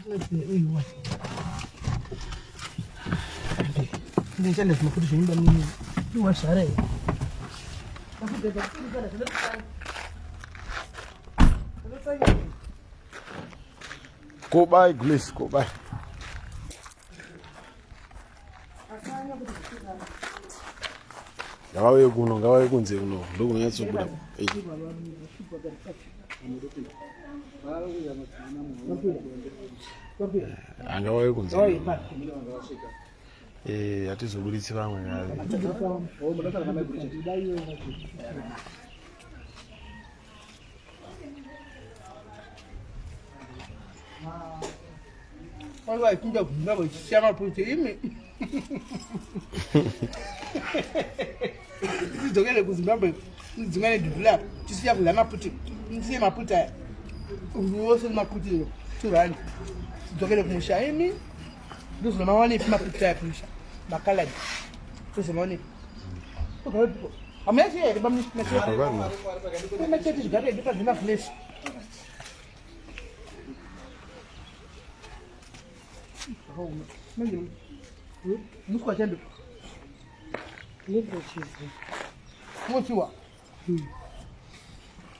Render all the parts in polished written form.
Go by, Grace, go by. Ngawaye kunze kuno ndoko nyatsukula. Angawaye kunze. Atizobuditsi vamwe ngale. Olha, kinga ngabo chama protein. Sizogele kuZimbabwe, zingane dudula. Tisiya kula maputi. Nsiye maputa. Uwose maputi 2 rand. Sizogele kumushaimi. Nduzo mawani ipi maputa ya kumusha. Bakaladi. Nduzo mawani. Amesi ya ribamni mesiya. Mesiya tishigari edipa zina flesh. Look what I do. Look what she's doing. What you are?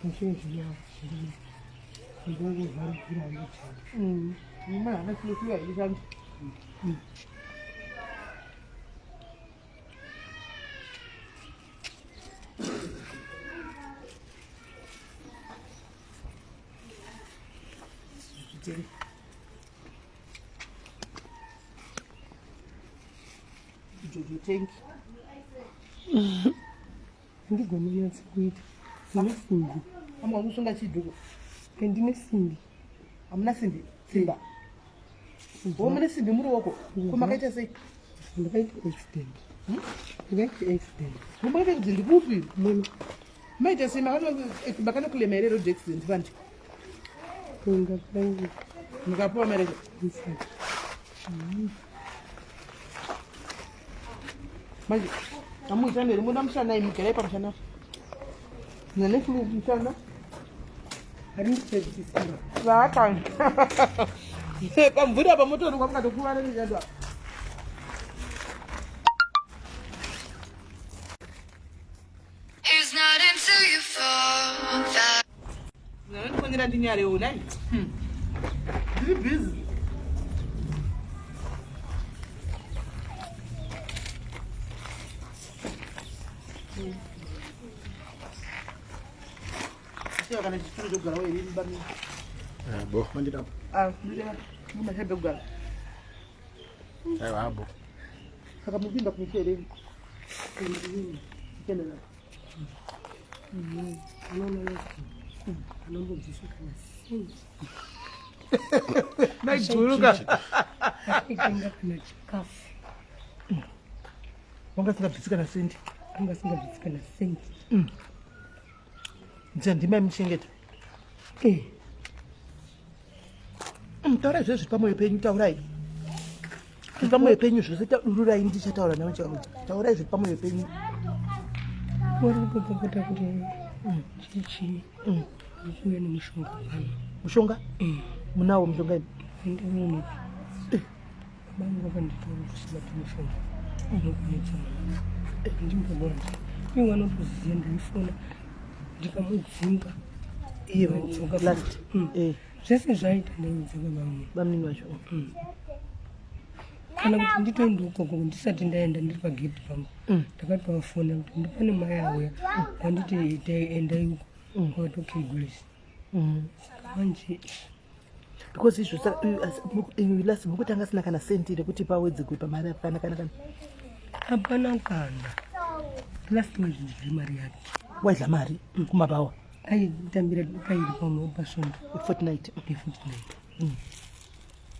I'm sure she's now. She's going to be very good on each Man, let's look here. You can. Do you think? I'm going to wait. I'm going to let you do. And you missing. I'm nothing. Simba. Woman is in the Muroko. Come on, I say. I'm going to extend. I'm going to extend. Who might have the movie? May just say, my husband is mechanically married or Jackson. Singapore marriage. Magic. I'm with an Mudamsa name, Kerepana. The next move, I didn't say this. that time. I'm good about motor. I'm going to go out of the other. It's not until you fall that. No, I'm going to dinner all night. Busy. Siya kana chikuru jo garawe iri bami. Bo, mandira. Mama hebe gala. Abo. Saka mubimba kumichere. Kenela. Anombo jisuka. Naijuluka. Ikinga kuna chikafu. Wanga sika bisika na sendi. Anga singa bisika na sendi. Ndima mchengeta. Taura zvese pamwe penyu taurai. Pamwe penyu zvese tadururai ndichataura nawe charo. Taurai zvese pamwe penyu. Wari kupopota kuti chichi. Uye ni mushonga pano. Mushonga? Munawo mushonga. Ndinono. Bangu vanditaura kusina mushonga. Unokunetsa. Ndimbobona. Iwe wanotoziya ndaifona. Ndikamudzinga. Iye mushonga last. Zvese zvaita ndaidzinga bamini vacho. Kana kuti nditoenda ukoko ndisati ndaenda ndiri pagedhi pangu. Ndakatofona kuti ndipane mai auya wanditi endai uko. Wakati okay Grace. Manje because izvo last mukuti anga sina kana senti rekuti pawedzi kuipa mari kana hapana kana. Last month ndiri mari yake. Waidla mari kumabawa. Aitambira pairi pamwe pasonto. Fortnight.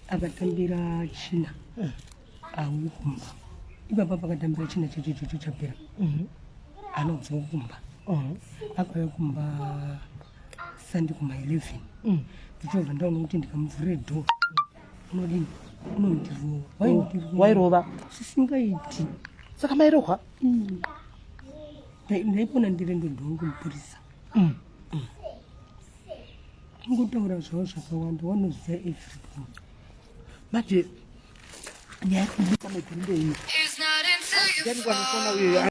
Akatambira china. Auyi kumba. Ibaba pakatambira china checho chapera. Anobva kumba. Akauya kumba Sunday kuma 11. Ndichobva ndaona kuti ndikamuvhurira door. Unodini? Unondirova. Wairova? Sisingaiti. Saka mairohwa? Ndaipona ndiri ndodhongo mupurisa. Ngotaura zvavo zvakawanda wanoziva everything. manje nyaya yekubika maiguru ndeyi It's not until you yani fall kwanikona uyo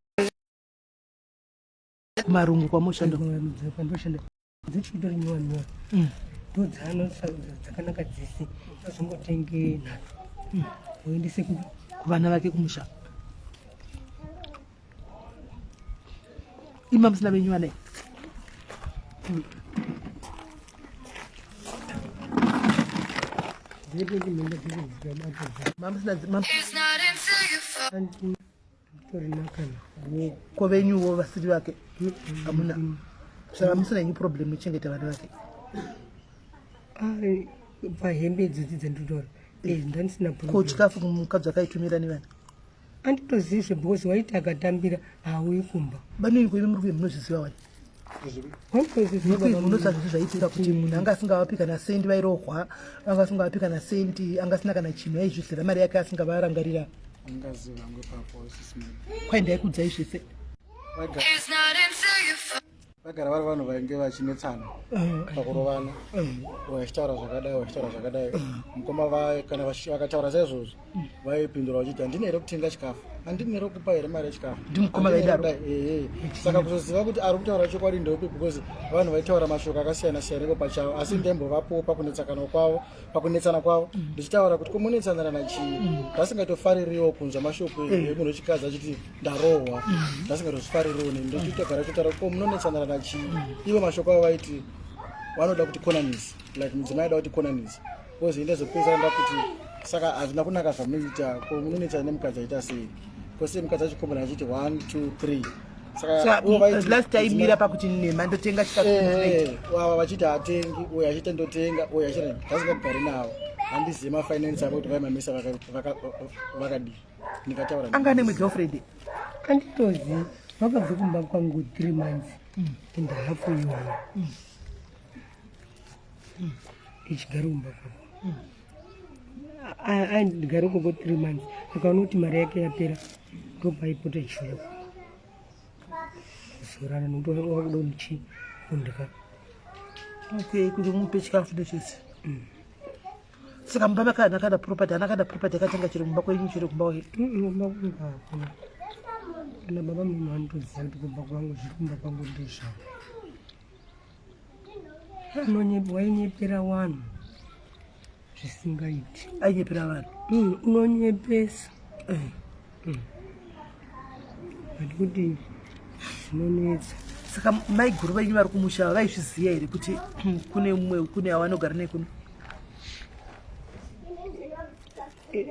marungu kwamushando kwandoshanda dzichitori nyowanywa ndodzano dzakanaka dzisi azongotenge nhatu oendese kuvana vake kumusha ima musina venyuva nai dzepeti mhenda dziri dzikabata It's not until you fall tori nakana kovenyuwo vasiri vake hamuna saka musina nyi problem ichengeta vana vake pahembe idzodzi dzanditotora ndanisina ko chikafu kumukadzi akaitumira nevana anditozizve because waiti akatambira hauyi kumba banini kweve muri kuve munozviziva wani unoziva zvisi zvaitika kuti munhu anga asingavapika nasendi vairohwa anga asingavapika nasendi anga asina kana chinhu aizvisira mari yake asingavarangarira kwaindaikudzai zvese It's not until you fall vagara vari vanhu vainge vachinetsana pakurovana vachitaura zvakadai mukoma kana vakataura saizvozvo vaipindura vachiti handine here kutenga chikafu handine here kupa here mari yechikafu ndimukoma vaidaro saka kuzoziva kuti ari kutaura chokwadi ndopi because vanhu vaitaura mashoko akasiyana siyana ivo pachavo asi ndembovapo pakunetsana kwavo ndichitaura kuti komunetsanana nachii ndasingatofarirewo kunzwa mashoko emunhu wechikadzi achiti ndarohwa ndasingatozvifaririwo ndochitogara chitaura ko munonetsanana nachii ivo mashoko avo vaiti vanoda kuti conanisi like mudzimai aida kuti conanisi kozi indezopedzana nda kuti saka hazvina kunaka zvamunoita ko munonetsana nemukadzi aita sei kose mukadzi achikombona achiti 1 2 3 last taimira pakuti nema ndotenga chikafu vachiti hatengi uyo achiti ndotenga uyo achiti ndasingagari navo handizive mafinance avo kuti vaimamisa vakadii ndikataura anga ane mugirlfriend anditozivi vakabve kumba kwangu 3 months and hafu iwana ichigara kumba kwako andigare koko 3 months akaona kuti mari yake yapera ndopaipota ichiuya kuzorana nokuti wakuda ndichi kundika kuti umupe chikafu nechese saka mumba make anakada property akatanga chiri mumba kwenyu chiri kumba wake kumba kunga kana baba munhu anotoziva kuti kumba kwangu zviri kumba kwangu ndezvavo wainyepera vanhu zvisingaiti ainyepera vanhu unonyepesa ati kuti zvinonetsa saka maiguru venyu vari kumusha vaizviziva here kuti kune mumwe kune avanogara nei kuno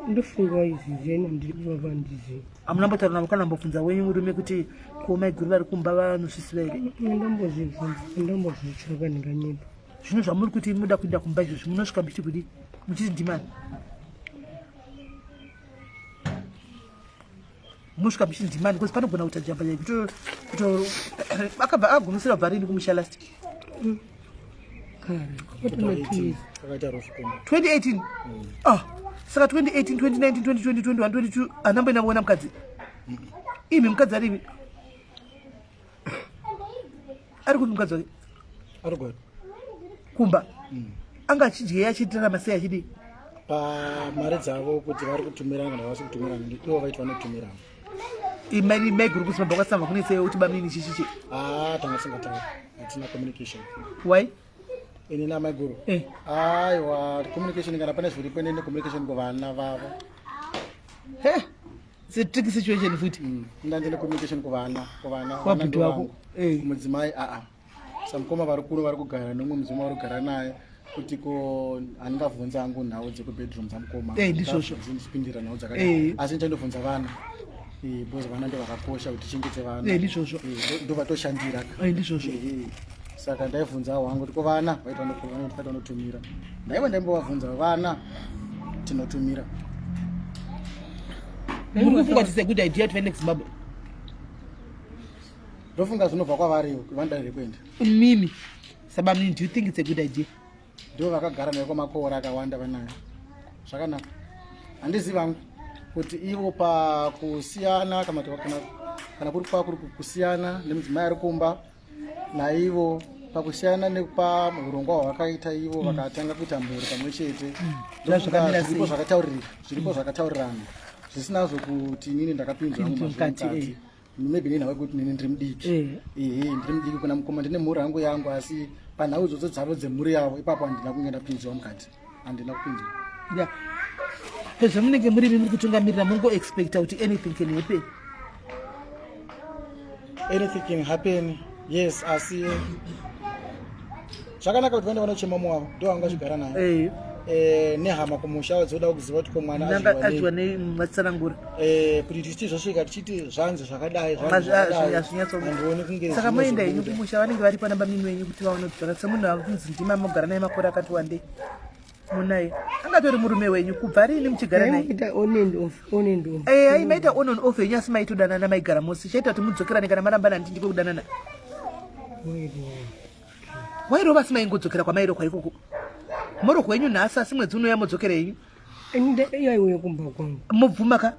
ndofunga waiziziyeni handivava ndizivi hamuna mbotaura navo kana mbobvunza wenyu murume kuti ko maiguru vari kumba vanozvisiva here ndambozvibvunza ndambozvitsvaka ndinganyepa zvino zvamuri kuti muda kuenda kumba izvozvi munosvika muchiti kudi muchiti ndimani munosvika muchiti ndimani bcause panogona kuita jamba akabva agumisira bva rini kumusha last kare 2018 saka 2018 2019 2020 21 22 anamboina muona mukadzi imi mukadzi arivi ari kuti mukadzi wake arigwari kumba anga achidya achiitirarama sei achidii pamari dzavo kuti vari kutumirana kana vasi kutumirana ivo vaiti vanotumirana maiguru kusimba kwasamba kunetsei kuti bamini chichichi tanga tisingatauri hatina communication why ini namaiguru aiwa communication kana pane zviripo inene communication kuvana vavo tricky situation futi ndandine communication kuvana wabhiti wako mudzimai samukoma vari kuno vari kugara nomwe mudzimai vari kugara naye kuti ko handingabvunza angu nhau dzekubedroom dzamukoma ndizvozvozvindipindira nhau dzakadai asi nichandobvunza vana because vana ndo vakakosha kuti tichengete vana ndizvozvo ndo vatoshandira ndizvozvo saka ndaibvunza hwangu kuti ko vana vaita vanotumira ndaiva ndaimbovabvunza vana tinotumira muri kufunga kuti good idea tivaende kuzimbabwe ndofunga zvinobva kwavariwo kuvandanire kuenda mimi sabamini do you think it's a good idea ndo vakagara nayo kwamakore akawanda vanayo zvakanaka handizivi vangu kuti ivo pakusiyana kana kuri kusiyana nemudzimai ari kumba naivo pakusiyana nepahurongwa hwakaita ivo vakatanga kuita mhuri pamwe chete zviripo zvakataurirana zvisinazvo kuti inini ndakapinzwa mukati maybe nenhau yekuti nini ndiri mudiki ndiri mudiki kuna mukoma ndine mhuri yangu yangu asi panhau idzodzo dzavo dzemhuri yavo ipapo handina kunge ndapinzwa mukati handina kupinzwa zvamunenge muri kutungamirira mungoexpecta kuti anything can happen anything can happen yes asi zvakanaka kuti vaende vanochema wavo ndo vanga zvigara naye nehama kumusha dzoda kuziva kuti komwana adyiwa nematsarangura kuti tichiti zvasvika tichiti zvanzi zvakadai hazvinyatsondioni kunge saka moenda henyu kumusha vanenge vari panamba mimi wenyu kuti vaonodzora semunhu akunzi ndima mogara naye makore akati wandei munaye angatori murume wenyu kubva riini muchigara naye maita on and off henyu asi maitodanana maigara mosi chaita kuti mudzokerane kana marambana ndindi kwekudanana wairova asi maingodzokera kwamairokwa ikoko morokwa yenyu nhasi asi mwedzi unouya modzokera henyu yaiuya kumba kwangu mobvumaka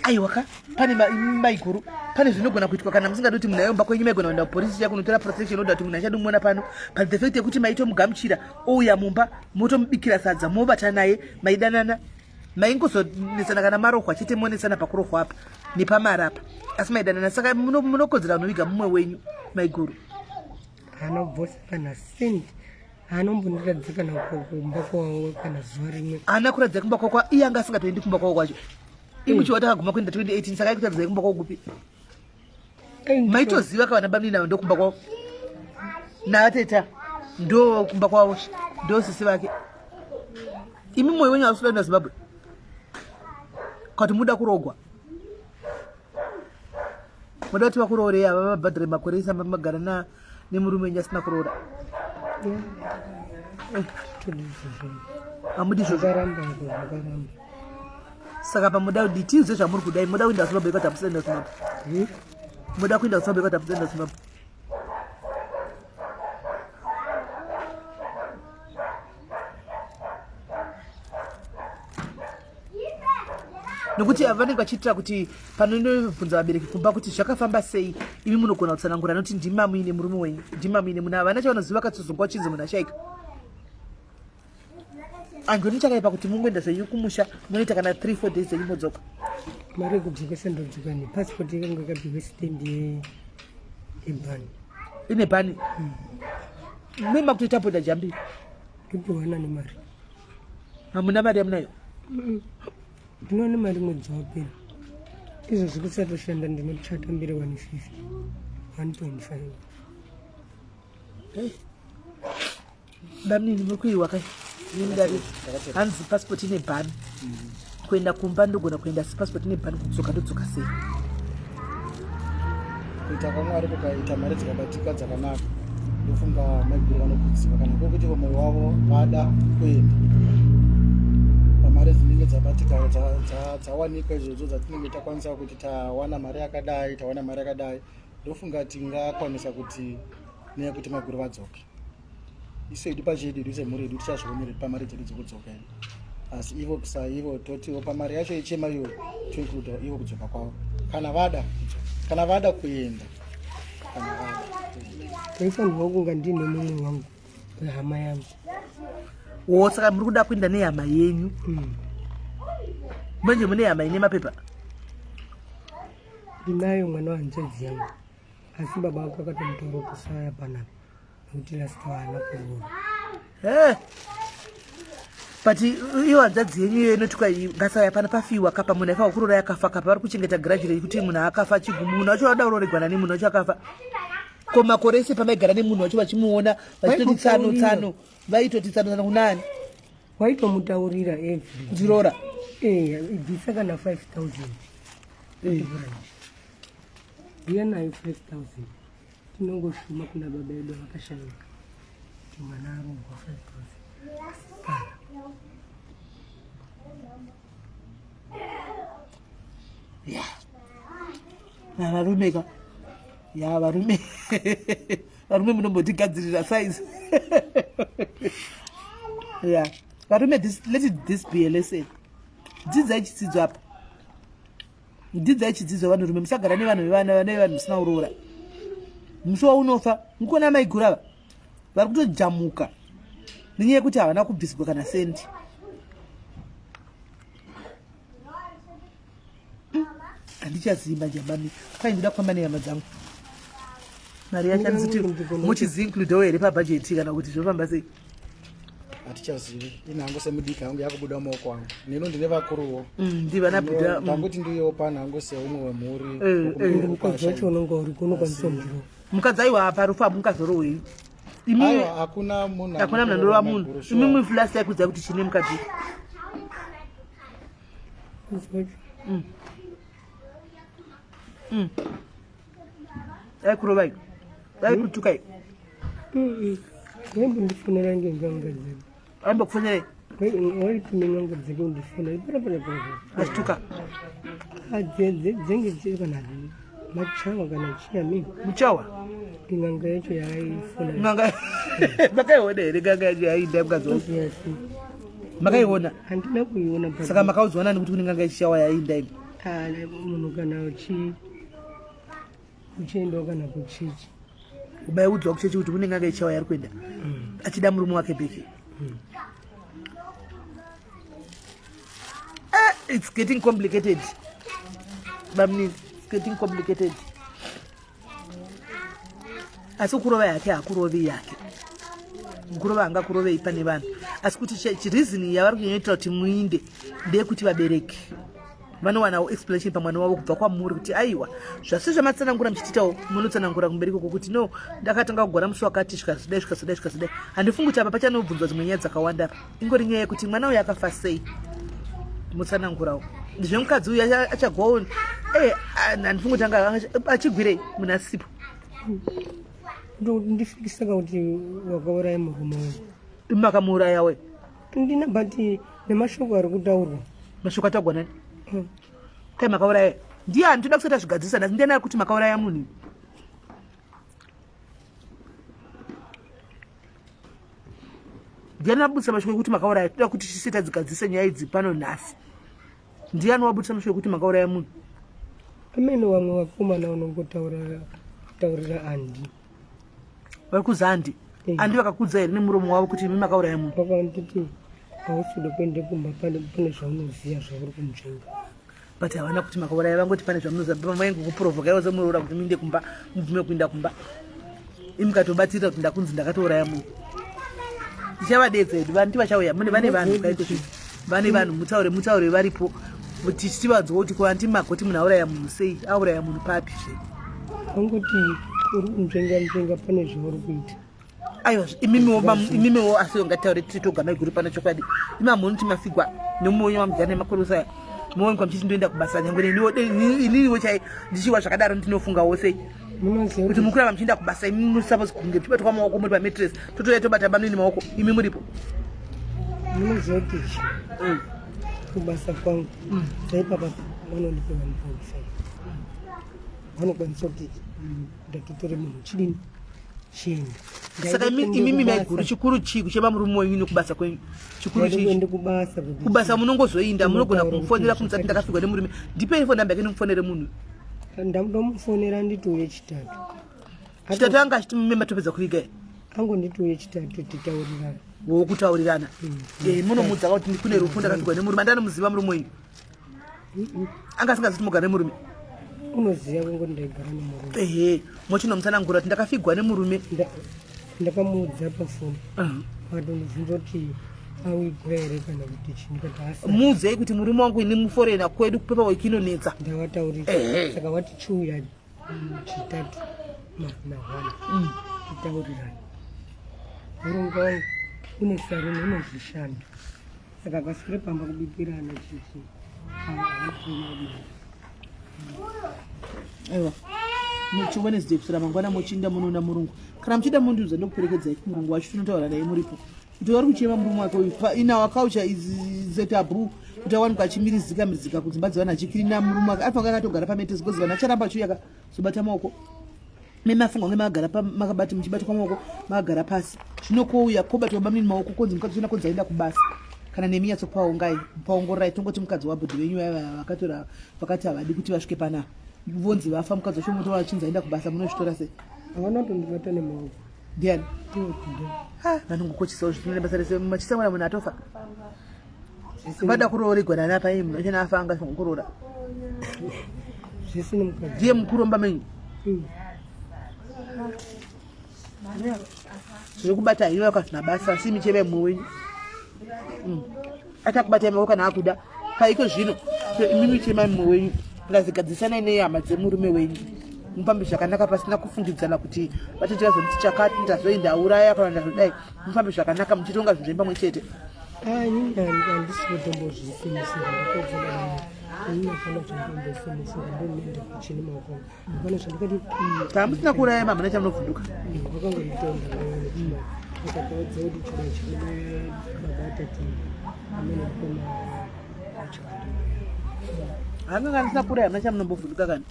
aiwaka pane maiguru pane zvinogona kuitwa kana musingadi kuti munhu ayomba kwenyu maigona kuenda kupolisi yakunotora protection order kuti munhu achadi kumuona pano but the fact yekuti maitomugamuchira ouya mumba motomubikira sadza mobata naye maidanana maingozonesana kana marokwa chete monesana pakurokwa apa nepamari apa asi maidanana saka munokodzera kunoviga mumwe wenyu maiguru anobvosa kana sendi anombondiradza kana kumba kwavo kana zuva rimwe ana kuradza kumba kwakwa iye anga asingatoendi kumba kwavo kwacho imuchiwa takaguma kuenda 2018 saka aikutadzai kumba kwavo kupi maitoziva kavana bamini navo ndo kumba kwavo naateta ndo kumba kwavo ndo sisi vake imi mwoyo wenyu hausi kudaenda zimbabwe kuti muda kurogwa muda kuti vakuroore ava vabhadhare makore isamba magara nemurume wenyu asina kuroora hamudi zvokaramba saka pamuda kudi tiuze zvamuri kudai muda kuenda zimbabwe kwati hamusaenda zimbabwe muda kuenda zimbabwe kwati hamusaenda zimbabwe nokuti vanenge vachiitira kuti panondobvunza vabereki kumba kuti zvakafamba sei imi munogona kutsanangura nokuti ndima muine murume wenyu ndima muine munhu havana chavanoziva katsozonga uchinzi munhu ashaika angoni chakaipa kuti mungoenda zvenyu kumusha munoita kana 3-4 days zenyu modzoka mari yekudzoka sandodzoka nepasipoti yangu yakabhigwe sitendi yebhani ine bhani mima kutoita poda jambiri topiwana nemari hamuna mari yamunayo ndinoone mari mwedzi wapera izvo zvikusatoshanda ndinochata mbiri 150 1.5 bamnini mukuiwa kai nindari hanzi passport ine bhani kuenda kumba ndogona kuenda asi passport ine bhani kudzoka ndodzoka sei kuita kamwari kukaita mari dzikabatika dzakanaka ndofunga maiguru vanokudziva kana kokuti vamwe wavo vada kuenda pamari dzinenge dzabatika dzawanikwa izvozvo dzatinenge takwanisa kuti tawana mari yakadai tawana mari yakadai ndofunga tingakwanisa kuti neyekuti maiguru vadzoke isu edu pachedu edu semhuri yedu tichazvionere pamari dzedu dzokudzoka asi ivo kusaivo totiwo pamari yacho ichema iyo toikuda ivo kudzoka kwavo kana vada kuenda kana vada taifanirwa kunga ndine mumwe wangu hama yangu saka muri kuda kuenda nehama yenyu manje mune hama ine mapepa ndinayo mwana wanzadzi yangu asi baba wako akatomutaura kusaya panapa nokuti lasita vana kuroora but iyo hanzadzi yenyu iyo inoti ngasaya pana pafiwa kapa munhu aifa kuroora yakafa kapa vari kuchengeta grajure yekuti munhu akafa achiguma munhu wacho wada kuroregwana nemunhu wacho akafa ko makore ese pamaigara nemunhu wacho vachimuona vachitoti tsano vaitoti tsano kunani waitomutaurira kudziroora bvisa kana 5,000 uya nayo 5,000 tinongoshuma kuna baba edu vakashanyika kuti mwana arongwa 5,000 varumeka varume varume munombotigadzirira size varume let this be a lesson dzidzai chidzidzo apa dzidzai chidzidzo vanhurume musagara nevanhu musina uroora musi waunofa mukuona maigurava vari kutojamuka nenyaya yekuti havana kubvisirwa kana sendi. Handichazivi majambami kwai ndida kufamba nehama dzangu mari yachanziti muchiziincludewo here pabhajeti kana kuti zvofamba sei hatichazivi inhango semudiki hangu yakubuda maoko angu neno ndine vakuruwo ndivana bhuda tanguti ndiyewo panhango seumwe wemhuri mukadzi wacho unonga uri kunokwanisa mudiro mukadzi aiwa parufu mukazorowei aiwa hakuna munhu anondorova munhu imi mufulasi yaikuziva kuti chine mukadzi aikurovai aikutukai ndifonera ngenganga dzeko aimbokufonere waitime nganga dzeko ndifona achituka dzenge dziri kana machawa kana chiami muchawa nganga yacho yaifona nganga makaiona here nganga yacho yainda mukadzi wacho makaiona handina kuiona saka makaudzwana nekuti kune nganga yachichawa yainda ini munhu kana uchiendawo kana kuchechi ubaiudzwa kuchechi kuti kune nganga yachichawa yari kuenda achida murume wake bheki. It's getting complicated bamnini, it's getting complicated. Asi kurova yake hakurovi yake kurova anga kurovei pane vanhu asi kuti chirizini yavari kunyoitira kuti muinde ndeyekuti vabereki vanowanawo explanation pamwana wavo kubva kwamuri kuti aiwa zvasi zvamatsanangura muchititawo munotsanangura kumbereko kokuti no ndakatanga kugora musi wakati svikazidai handifungi kuti apa pachanobvunzwa dzimwe nyaya dzakawanda ingori nyaya yekuti mwana uyu akafa sei mutsanangurawo zvemukadzi uyu achagwawo handifungi kuti anga achigwirei muna sipo ndifikisaka kuti wakauraya murume wangu makamuuraya we ndina bati nemashoko ari kutaurwa mashoko atagwa nani kai makauraya ndiye handitoda kusati azvigadzisa nhasi ndiana kuti makauraya munhu ndiani wabudisa mashoko ekuti makauraya toda kuti tisati adzigadzise nyaya idzi pano nhasi ndiani wabudisa mashoko ekuti makauraya munhu amene vamwe vakomana unongotaurira andi vari kuzi andi andi vakakudza here nemuromo wavo kuti imi makauraya munhu vakanditi hausuda kuende kumba pane zvaunoziva zvauri kumutsvenga but havana kuti makauraya vangoti pane zvamunoziva vaingokupurovhokaiwa semuroora kuti muinde kumba mubvume kuinda kumba imi katobatsirira kuti ndakunzi ndakatouraya munhu ndichavadedza hedu vanti vachauya mune vane vanhu kaito vane vanhu mutaure varipo tichitivanzwa kuti kuvanti magoti munhu auraya munhu sei auraya munhu papi zve vangoti uri kumutsvenga pane zvauri kuita aiwa imimiwo asi ngataure titogama iguru pana chokwadi imamhoni timafigwa nemuonyo wamugara nemakorosaya muonekwa muchiti ndoenda kubasa nyangwe ininiwo chai ndichiwa zvakadaro ndinofungawo sei kuti mukurava muchienda kubasa imi musapose kunge tibatwa maoko muri pamatress totoya tobata bamnini maoko imi muripo munoziva kuti kubasa kwangu saipapa vanondipa vanokwanisa kuti ndatotore munhu chidini chienda saka imimi maiguru chikuru chii kuchema murume wenyu nekubasa kwenyu chikuru chii kubasa munongozoinda munogona kumufonera kumusati ndakafikwa nemurume ndipei foni namba yake ndimufonere munhu ndamufonera nditouye chitatu anga achiti mume matopedza kuviga ango nditouye chitatu titaurirana wokutaurirana munomudza kuti kune rufu ndakafikwa nemurume andanomuziva murume wenyu anga asingaziti mugara nemurume unoziva kungoti ndaigara nemurume mochinomutsanangura kuti ndakafigwa nemurume ndakamuudza pafoni atonibvunza kuti awigwa here kana kuti chindikati muuzei kuti murume wangu ini muforena kwedu kupepa wiki inonetsa ndavataurira saka wati chiuya chitatu mahwana titaurirana murongo wangu une saruni unozvishanda saka akaswere pamba kubikirana chichi aiwa muchiwednesday kusera mangwana muchiinda munoona murungu kana muchida mundiudza ndokuperekedzai murungu wacho tinotaura naye muripo kuti vari kuchema murume wake uyu inawa culture izetabru kuti awanikwa achimirizika kudzimba dzevanhu achikirina murume wake afange akatogara pametesi kozi vanhu acharamba achiuya akazobata maoko memafunga kunge makabati muchibata kwamaoko makagara pasi zvino kouya kobatwa bamnini maoko konzi mukadzi una konzi aenda kubasa kana neminyatso paongorai tongoti mukadzi wabhodhi venyu vaya vakatora vakati havadi kuti vasvike panapa vonzi vafa mukadzi wacho moto vachinzi aenda kubasa munozvitora sei havana kutondibata nemaoko ndiani tokuda vanongokochisawo zvinoenda basa rese machisemwana munhu atofa vada kuroora igwana napa ii munhu achena afa anga kuroora zvese nemukadzi ndiye mukuru womba menyu zvekubata hiyo kazvina basa si micheve mumwe wenyu atakubatai maoko kana akuda kaiko zvino imi michema mumwe wenyu ngazigadzisanai nehama dzemurume wenyu mufambe zvakanaka pasina kufungidzana kuti vatiti vazonditi chakati ndazoindauraya kana ndazodai mufambe zvakanaka muchitonga zvinhu pamwe chete handisi kutombozvisimisira ndakobvaa inafana zvandombosimisira ndonoenda kuchine maoko apana zvandikati tamusina kurayama muna chamunovhunduka vakanga nditoenda akataudza kuti chiro chine baba atatu amene kukona hanga ndisina kuraya muna chamunombovhunduka kana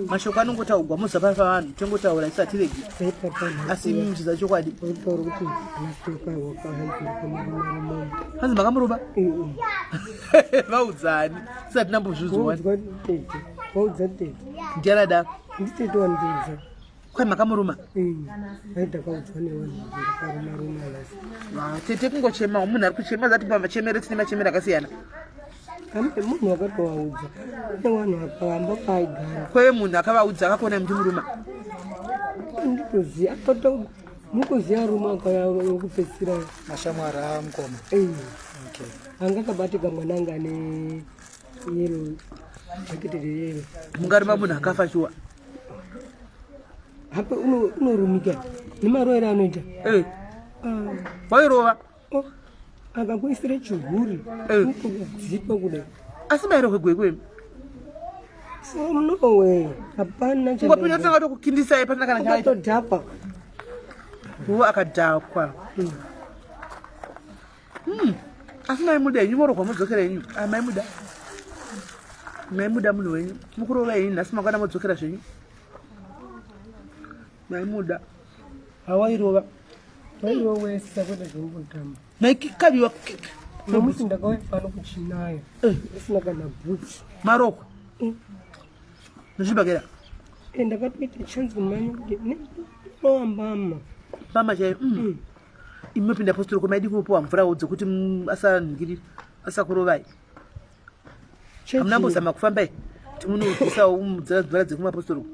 mashoko anongotaurwa muzapafa vanhu tongotaura isati regi asi mchiza chokwadi taura kuti anasitokaakahanzirikamarumaramomo hanzi makamuruba vaudzani isati nambozvizwani waudza tete ndianada nditete wandidza kwai makamuruma aidakaudzwa newanakarumaruma lasi tete kungochemawo munhu ari kuchema zati pamachemero tine machemero akasiyana munhu wakatovaudza kune vanhu akavamba paaigara kweve munhu akavaudza akakuona muti muruma nditoziva mukuziva rume akayokupedzisira mashamwari amukoma anga akabatika mwana anga ane yero jakete reyero mungarima munhu akafa shuwa hape unorumika nemaroero anoita wairova akakuisire chihuri ukudzipa kudai asi mairo kwegwekwemi nowe hapana ungopinda totanga tokukindisai pasina kana chaaita atodhapa uwo akadhakwa asi maimuda henyu morogwa mudzokera henyu maimuda munhu wenyu mukurova henyu nhasi makwana modzokera zvenyu maimuda hawairova wairowesa kwete zvombotamba maikaviwa nomusi ndakawaifana kuchinayo isina kana bhutsi maroko nozvibhakera ndakatoita chanzi kumanya kuti nowambama mama chaiyo imopinda postoroko maidi kumopowa mvurawo dzekuti asanhingiriri asakurovai hamunambozama kufambai kuti munoisawo mvura dzekumapostoro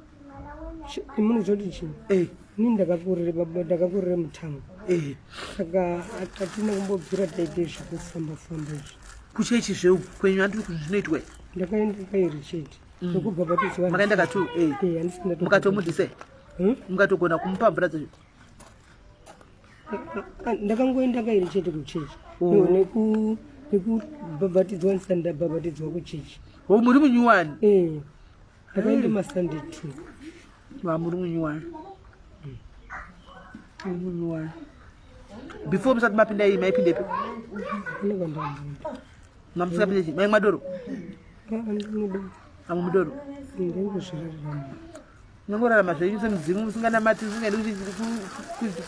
munhu zvoti chii ini ndakakurire mutango saka hatina kumbobvira taite zvekufamba-famba izvi kuchechi zveu kwenyu andiri kuti zvinoitwa ndakaenda kairi chete nokubva patoziva makaenda katu mukatomudhise mukatogona kumupa mvura dzacho ndakangoenda kairi chete kuchechi nekubhabhatidzwa ndisati ndabhabhatidzwa kuchechi muri munyuwani ndakaenda masunday 2 muri munyuwani munyuwani before musati mapinda iyi maipindepi mamusingapindechi maimwadoro amwe mudoro nongorarama zvenyu semudzimu musinganamati musingaidi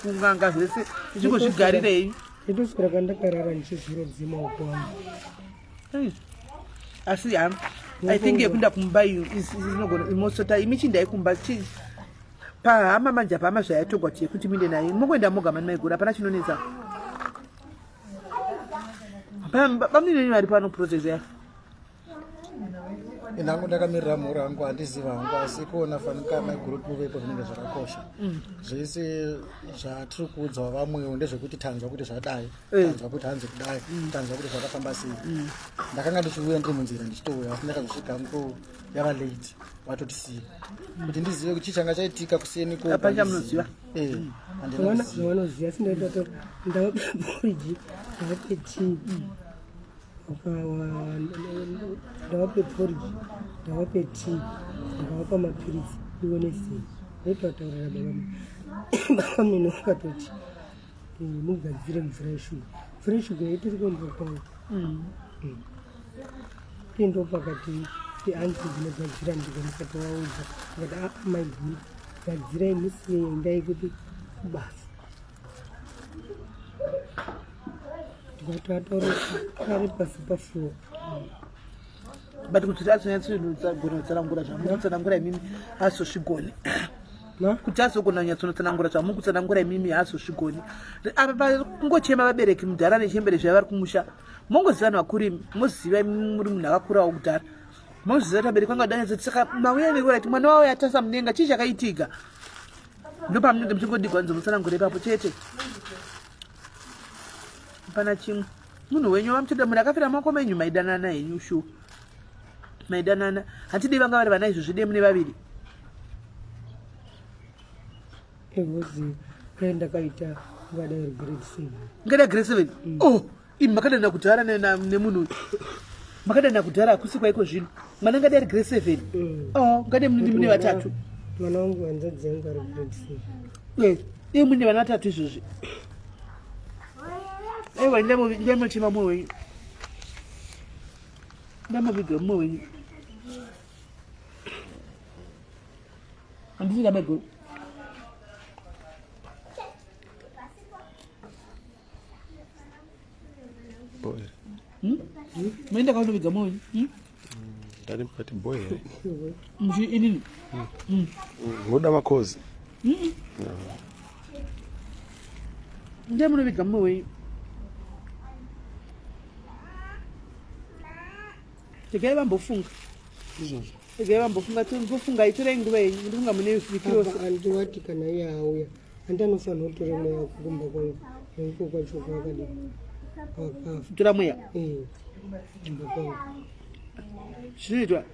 kunganga zvese ichingozvigarira henyu nditoswera kandakarara ndichizvirodzima uko wangu asi ham I think yekunda kumba imosota imi chindai kumba pahama manje pahama zvayatogwa kuti yekuti minde nayo mungoenda moga mani maigura hapana chinonetsa bamunenyu vari pano process yacho inangu ndakamirira mhuri hangu handiziva hangu asi kuona fanika maigurupu vepo zvinenge zvakakosha zvese zvatiri kuudzwa vamwewo ndezvekuti tanzwa kuti zvadai tanzwa kuti hanzi kudai tanzwa kuti zvakafamba sei ndakanga ndichiuya ndiri munzira ndichitouya asi ndakazosvika muko yava late watotisiya kuti ndizive kuti chii changa chaitika kuseniko apachamunoziva zvavanoziva sindaita ndavapeporiji ndavape tii ndavape poriji ndavape tii ndavapa mapirisi iwonesei ndotataurira baba mene wakatoti mugadzire mvura yeshuga yaitiri kwembokwao tiendo pakati hanzi dzinogadzira ndiko musati waudza akati maiguru gadzirai musiye endai kuti basa tikatoataura kare pasi pafuwa but kuti atsonyatsogona kutsanangura zvamunotsanangura imimi azosvigone kuti azogona kunyatsonotsanangura zvamukutsanangura imimi haazosvigoni apa kungochema vabereki mudhara nechembere zvava vari kumusha mongoziva vakuri moziva muri munhu akakurawo kudhara moziva kuti abereki vanga danyatsoti saka mauya vekurati mwana wavo yatasa mudenga chii chakaitika ndopamunenge muchingodigwa nzomutsanangura ipapo chete hapana chimwe munhu wenyu vamutoda munhu akafira mako menyu maidanana henyu shu maidanana hatidei vanga vari vana izvo zvidei mune vaviri evozi ndakaita ngadairi grade 7 ngada grade 7 oh imi makadanha kudhara nemunhu makadanha kudhara hakusi kwaiko zvino mwana ngadairi grade 7 oh ngade mune vatatu mwana wangu hanzadzi yangu ari grade 7 iye mune vana vatatu izvozvi aiwa ndamochema mumwe wenyu ndamoviga mumwe wenyu handisika megoro boy maenda kaunoviga mumwe wenyu ndari mukati boy mchi inini ngoda makozi ndiye munoviga mumwe wenyu tegai vambofunga izvozvo tegai vambofunga tofunga itorei nguva yenyu ndifunga mune vikirosa andivati kana iye auya handanofanira kutora mweya kukumba kwangu nekuko kwacho kwakadi wakafa tora mweya kumba kwangu zvinoitwa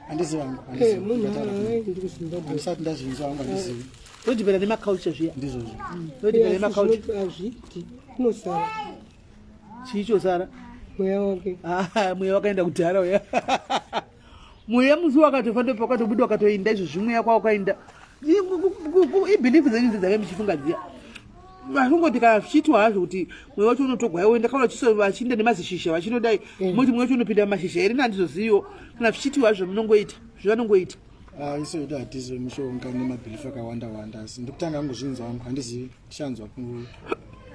handisi vangu munhu haai ndikuzimbabwe handisati ndazvinzwa vangu handizivi todhibhera nemaculture zviya ndizvozvo todhibhera nemaculture azviti unosara chiicho sara mweya wake mweya wakaenda kudhara uya mweya musi wakatofa wakatobuda wakatoinda izvo zvimweya kwawakaenda ibhilifu dzenyu dzave muchifunga dziya vakungoti kana zvichiitwa hazvo kuti mweya wacho unotogwa woenda kana vachinda nemazishisha vachinodai moti mweya wacho unopinda mashizha here nandizozivo kana zvichiitwa hazvo munongoita zvavanongoita iso yedu hatizi mushonga nemabhilifu akawanda wanda asi ndikutanga angozvinzwa vangu handizivi ndichanzwa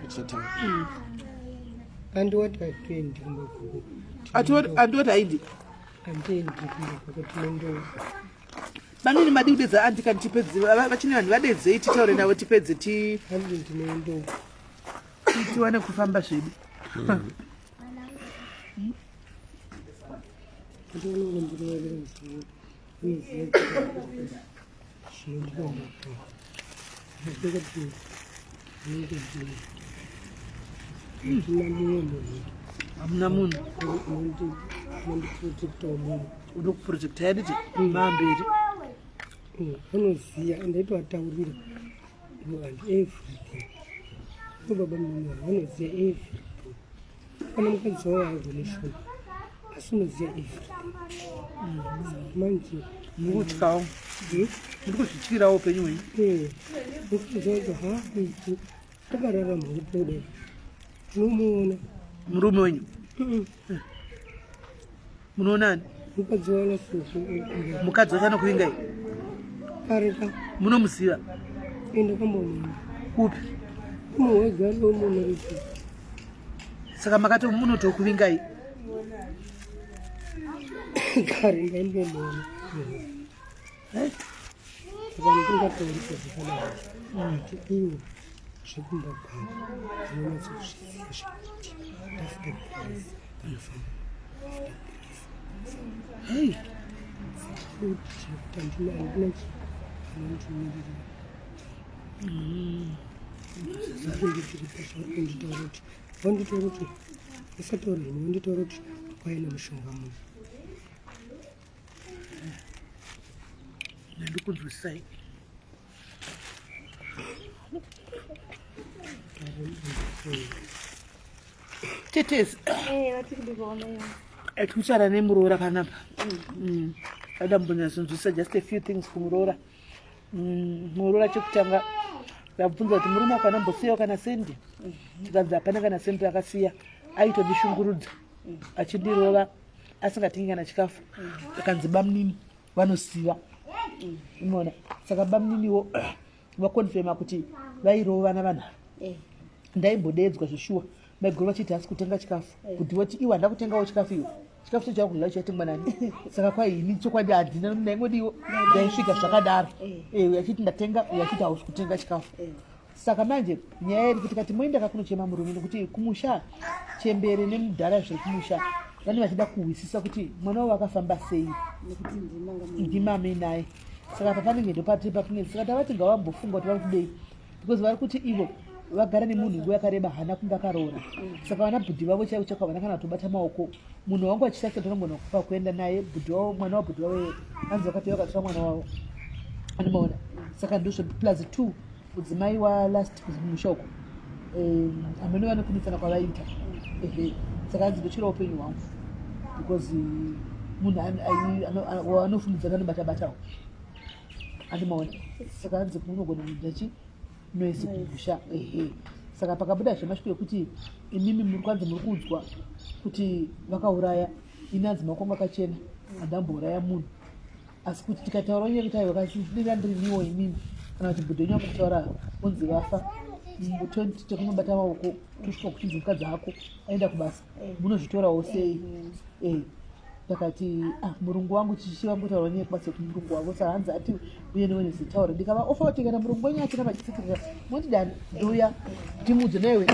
kuchataura andiwati hatuendi kumakuku andiwati haindi handiendi kumakuku tinendo manini madi kudedza andikani tipedze vachine vanhu vadedzei titaure navo tipedze handi ndinoendo tiwane kufamba zvedu ndinonombirovere hamuna munhu unondiprotecta munhu uno kuprojekta yaditi maamberi vanoziva andaitowataurira and everything obaba munhu vanoziva everything kana mukadzi wavo agoneshona asi unoziva everything manje mukutyawo muri kuzvityirawo upenyu hwenyu mukadzi wacho haiti takararama kudai tinomuona murume wenyu munoonani mukadzi walasoso mukadzi wacho anokuvingai areka munomuziva endakambomuona kupi muwegalomonarisi saka makati munotokuvingai kare ndaimbomuona saka ndingataurisa zvakanaka kuti iwo zvekumba kwavo zvinonatsokusvizia zvekuti ndafika hei kuti handina anondimirira ndiri pazvaurikunditaura kuti vanditaura kuti usataura ini vanditaura kuti kwaina mushonga muno nandikunzwisai tetesi atiuchara nemuroora panapa adambonyatsonzwisa just a few things kumuroora muroora chekutanga ndabvunza kuti murume ako anambosiyawo kana sendi tikadzi hapana kana sendi akasiya aitondishungurudza achindirova asingatengi kana chikafu akanzi bamunini vanosiva unoona saka bamuniniwo vakonfema kuti vairova navanharo ndaimbodedzwa zveshuwa maigoro vachiti hasi kutenga chikafu kuti woti iwa handa kutengawo chikafu iwo chikafu chacho kudla chete mwanani saka kwaini chokwadi hadina ndaingodiwo ndaisvika zvakadaro uyachiti ndatenga uyachiti hausi kutenga chikafu saka manje nyaya iri kuti kati moendaka kunochema murume nekuti kumusha chembere nemudhara zviri kumusha vane vachida kuhwisisa kuti mwana wavo akafamba sei ndimame naye saka papanenge ndopati pakunezi saka tavati ngavambofunga kuti vari kudei because vari kuti ivo vagara nemunhu nguva yakareba hana kunge akaroora saka vana bhudhi vavo chaivo chakavana kana kutobata maoko munhu wangu achisatotonogona kupa kuenda naye bhudhi wavo mwana wabhudhi wavo anzi vakati vakatora mwana wavo anomaona saka ndozvo plus 2 udzimai walast kumusha uko amene vanokumisana kwavaita saka anzi ndochira upenyu hwangu because munhu anofundidzana anobatabatawo anomaona saka anzi kunogona kudachi noise kumusha saka pakabuda zvemashuku ekuti imimi muri kwanzi muri kuudzwa kuti vakauraya inanzi makongo akachena adambouraya munhu asi kuti tikataura nyaya kuti aiwa kasindinga ndiriniwo imimi kana kuti bhudho nyama kutaura unzi vafa tekunobata maoko tosvika kuchinzi mukadzi ako aenda kubasa munozvitorawo sei takati murungu wangu chichivangotaura nyaya kubasa kuti murungu wavo saka hanzi ati uye newe nezitaura ndikava ofa kuti kana murungu wenyu achina machitsikirira moti dani ndoya timudzo naiwe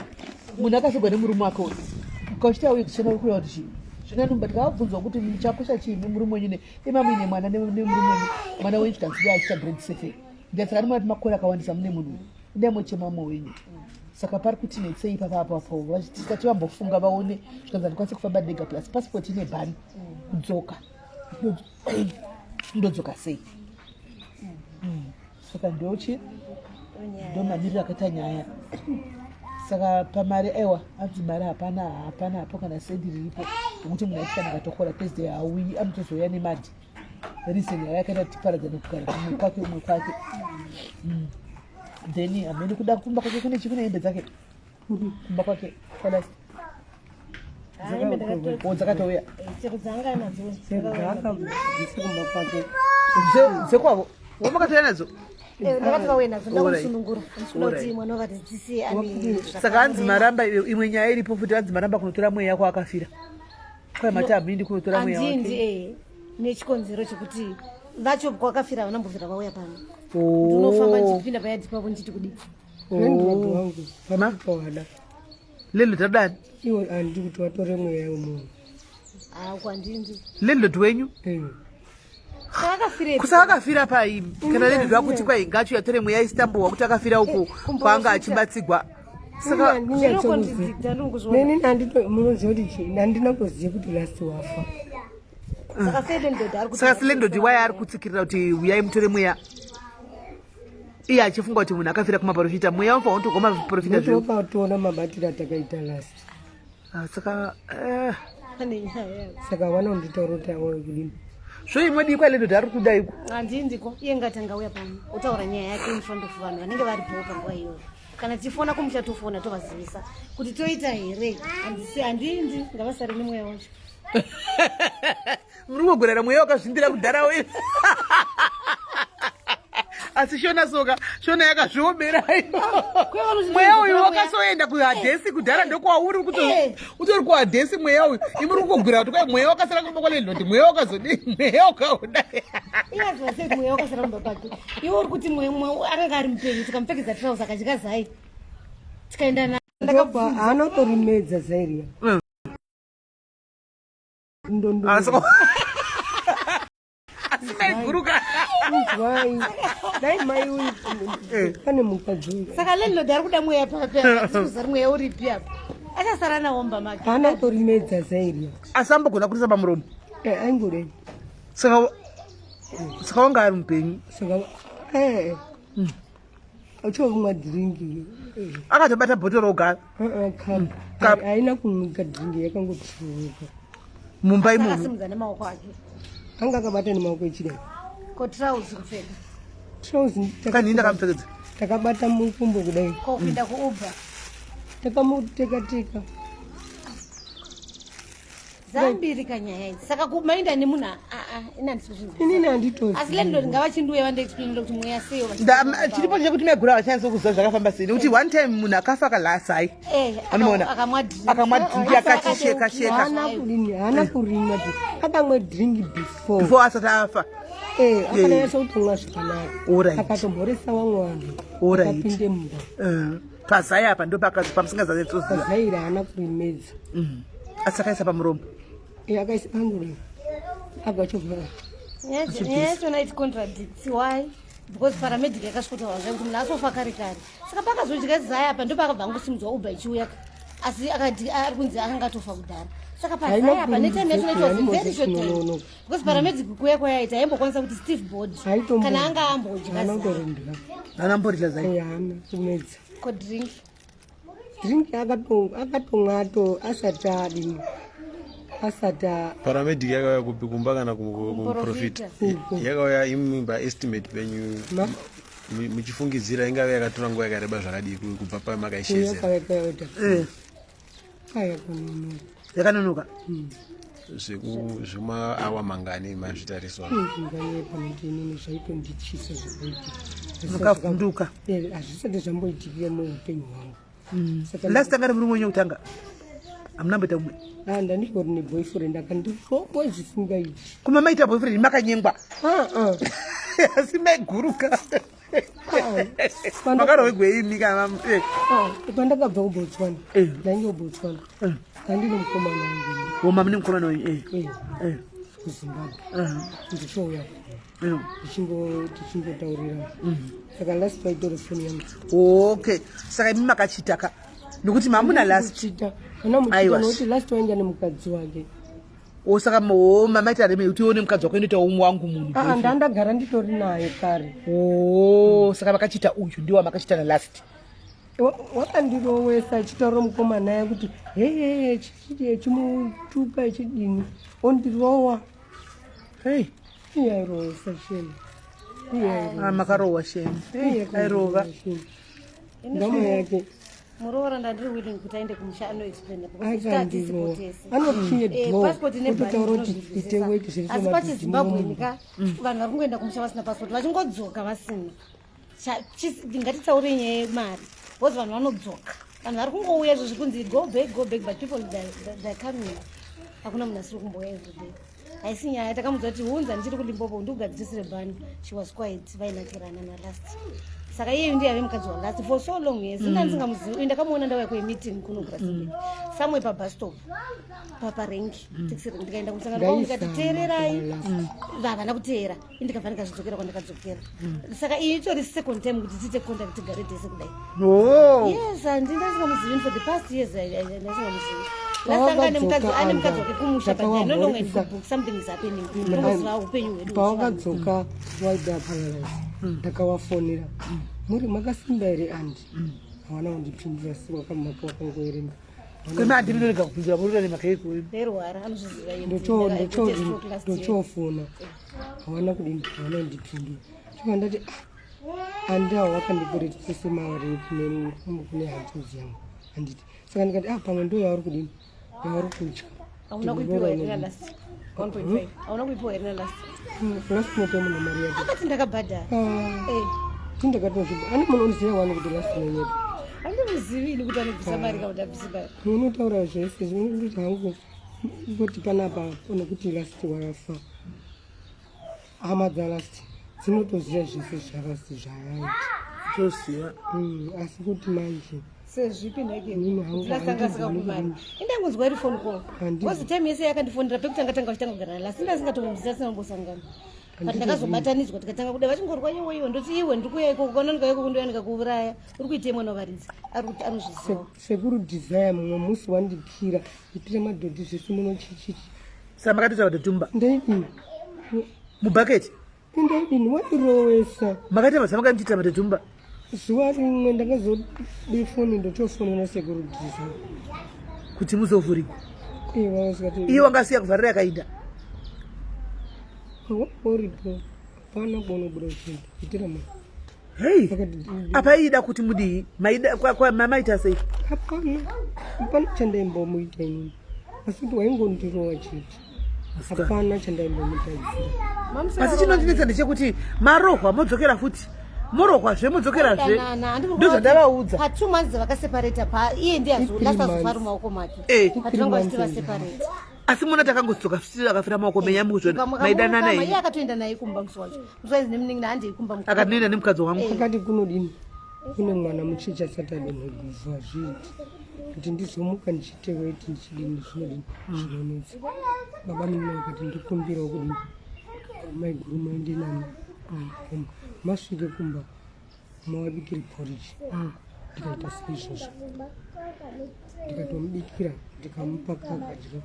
munhu akasogwa nemurume wake ukachita uye kuchena kuya kuti chii zvinanomba tikavabvunzwa kuti chakosha chiini murume wenyu imamuine mwana nemurume mwana wenyu chikanzida achita grade 7 ndasaka ndimati makore akawandisa mune munhu ndaimochemamo wenyu saka pari kuti netsei papapapo tisati vambofunga vaone zvikanzi andikwanisi kufamba ndega plus passport ine bhani kudzoka ndodzoka sei saka ndochi ndomamiriro akaita nyaya saka pamari aiwa anzi mari hapana hapo kana sendi riripo nokuti munhu aitikana katokora thursday hauyi anotozoya nemadhi reason yakaita tiparadzane kugara umwe kwake then amene kuda kumba kwake kune chikuna hembe dzake kumba kwake falasi dzakatouya kumba kwake dzekwavo wamakatouya nadzo saka anzi maramba imwe nyaya iripo futi anzi maramba kunotora mweya yako akafira kwai mati hamindi kunotora mweya wake nechikonzero chekuti vacho kwakafira vanambofira vauya pano ndinofamba ndichipinda payadhi pavo ndichiti kudii rendiwadu wangu pamapawada lelo tadani iwo andi kuti watore mweya wemunhu kwandindi lendoti wenyu kusaka akafira paimi kana lendoti wakuti kwai ngacho yatore mweya isitambowa kuti akafira uko kwaanga achibatsigwa saka neni munoziva kuti handinambozive kuti lasi wafa saka silendoti waya ari kutsikirira kuti uyai mutore mweya iye achifunga kuti munhu akafira kumaprofita mweya unofanwa kutogwa maprofita zvopatoona mabatiro atakaita last saka saka vanonditaura kuti awakudini zvoimwe kwa lendoti ari kuda iko handindiko iye ngati angauya pano otaura nyaya yake infandofu vanhu vanenge varipo panguva iyoyo kana tifona kumusha tofona tovazivisa kuti toita here handindi ngavasare nemweya wacho muri kugorera mweya wakazvindira kudhara uyu asi shona soka shona yakazviomera mweya uyu wakasoenda kuhadhesi kudhara ndokwauri utori kuhadhesi mweya uyu imuri kungogura kuti kwai mweya wakasara kumba kwalendoti mweya wakazodii mweya wakaoda iazvasei mweya wakasara kumba kwake iwe uri kuti akanga ari mupenyu tikamupfekedza trauza akachika zai tikaenda haanotorimedza zairia asinaiguruka uzwai dai mai pane mukadzi saka lendoti ari kuda mweya papaazari mweya uripi apa achasara naomba make haanotorimedza zairia asi ambogona kurisa pamuromo aingodei saka wanga ari mupenyu saka uchovumwa dhiringi akatobata bhotoro ogara haina kumwika dhiringi yakangoturuka mumba imomo akasimudza nemaoko ake anga akabata nemaoko echidai ko trauzi kupfeka trauzi kanini ndakamupfekedza takabata mukumbo kudai kopinda kuuber takamuteka-teka dzambiri kanyaya idzi saka kumainda nemunhu inini handitozi asi landlord ngavachindiuya vandoexplainira kuti mweya seyo chiripo chekuti megura vachanisa kuziva zvakafamba sei nekuti one time munhu akafa akalasa ai anoona akamwa dringi akachisheka haana kurimwa akamwe dringi before asati afa akanayasa kutomwa zvakanaka akatomboresa vamwe vanhu akapinde mumba pazai apa ndo pamusingazanetsoziva zairi haana kurimedza asi akaisa pamuromo akaisa panguri agachogara yachona it contradicts why because paramedic yakasvikotaura zvai kuti munhu asofa kare kare saka pakazodya zai apa ndo pakabva ngosimudzwa uba ichiuya asi akati ari kunzi akanga atofa kudhara saka pazai apa netime yachona it was very short time because paramedic kuya kwayaita aimbokwanisa kuti steve body kana anga ambodya haana mbodya zai haana kumedza kodrink drink akatomwa asati adini asati paramedic yakauya kupi kumba kana kumprofita yakauya imimba estimate penyu muchifungidzira ingave yakatora nguva yakareba zvakadii kubva pamakaishezera yakanonoka zvemaawa mangani mazvitariswa zvaitondichisa mukavhunduka hazvisati zvamboitikire muupenyu hwangu last tanga ri muri mwenye kutanga hamuna mboita umwe ndanditori neboyfriend akandirobo zvisingaiti kuma maita boyfriend makanyengwa asi maiguruka makarovegweimika pandakabva kubotswana ndainge kubotswana ndandine mukomana wangu woma mune mukomana wenyu kuzimbabwe ndichouya tichingotaurira saka last waitora foni yangu okay saka imi makachitaka nokuti mamuna last nokuti last wainga nemukadzi wake saka mamaita reme kuti ione mukadzi wako inoita umwe wangu munhu ndandagara nditori naye kare saka makachita uyu ndiwa makachita na last wakandirowesa achitaura mukomana naye kuti chimutuka chidini ondirowa iyairowesa sheni makarowa sheni airova ngamo yake muroora ndandiri willing kuti aende kumusha anoexplaina anopiedasi pachizimbabweni ka vanhu vari kungoenda kumusha vasina passport vachingodzoka vasina ngatitaure nyaya yemari bcause vanhu vanodzoka vanhu vari kungouya izvo zvikunzi go back but people they're coming hakuna munhu asiri kumboya everyday haisi nyaya takamuudza kuti hunza ndichiri kulimpopo ndikugadzirisire bani she was quiet vainakirana nalast saka iye ndiye ave mukadzi walast for so long years ndandingamuzivi ndakamuona ndauya kuemeeting kuno grasbed samwe pabustop paparengi taxirengi ndikaenda kumusangano kwavo ndikati teererai havana kuteera indikabva ndikazvidzokera kwandakadzokera saka iyi itori second time kuti tiite contact tigare tese kudai yes handindasingamuzivi for the past years ndasingamuzivi lasangane ane mukadzi wake kumusha but I no longer book something is happening ndinoziva upenyu hwedu pawakadzoka waida paralyze ndakawafonera muri makasimba here andi hawana kundipindura siwakamaka wakangoerema kwemadiminolega kupindura mururane makaikoi erwara anozviziva ndochofona hawana kudini hawana kundipindura chova ndati andawo wakandiburetese mari kune hantuzi yangu handiti saka ndikati pamwe ndo yavari kudini yavari kutya hauna kuipiwa here nalast 1.5 hauna kuipiwa here nalast last mope munhu mari yake akati ndakabhadhara tindakatozviba ane munhu unoziva wani kuti last nenyepo handimuzivili kuti anobvisa mari kauti abvisi mari unotaura zvese zvinoti hangu ngoti panapa nekuti last warafa hama dzalast dzinotoziva zvese zvarasti zvaaita toziva asi kuti manje sezvipi nhakelasanga kumari indangonzwa iri phone call bcause time yese yakandifonera pekutanga vachitanga kugara lasi ndasingatomuzisa sinambosangana but ndakazobatanidzwa tikatanga kuda vachingorwa iwe ndoti iwe ndikuya ikoko kana ndikauya kundoya ndikakuuraya uri kuitei mwana wavaridzi ari kuti anozviziva sekuru desire mumwe musi wandikira itire madhodhi zvese munochichichi saka makatoita kutotumba ndaidini mubhaketi ndaidini wadirowesa makaita masa makamuchitira matotumba zuva rimwe ndakazode foni ndochofonera sekuru desire kuti muzovhurikwa iye wangasiya kuvharira yakaida uripo pana kuonobuda chinhu itira ma apa ida kuti mudii mamaita sei hapana chandaimbomboita inini asi kuti waingondirowa chete hapana chandaimbomutajira asi chinondinetsa ndechekuti marohwa modzokera futi morohwazve modzokerazve ndozvandavaudza pa2 months vakaseparata iye ndiye azofa rumaoko make patinonga vachiti vaseparate asi muna takangotsoka akafira maoko menyamuzvo maidanana iye akatoenda naye kumba musi wacho musaizi nemuningi handei kumba akatoenda nemukadzi wangu akati kunodini kune mwana muchecha asati adonhoguva zviti kuti ndizomuka ndichiteweiti ndichidini zvinodini zvinonetsa baba mimi akati ndikumbirawo kudini maiguru maende nani masvike kumba mawabikiri poriji ndikaita seizvozvo ndikatomubikira ndikamupa kakadya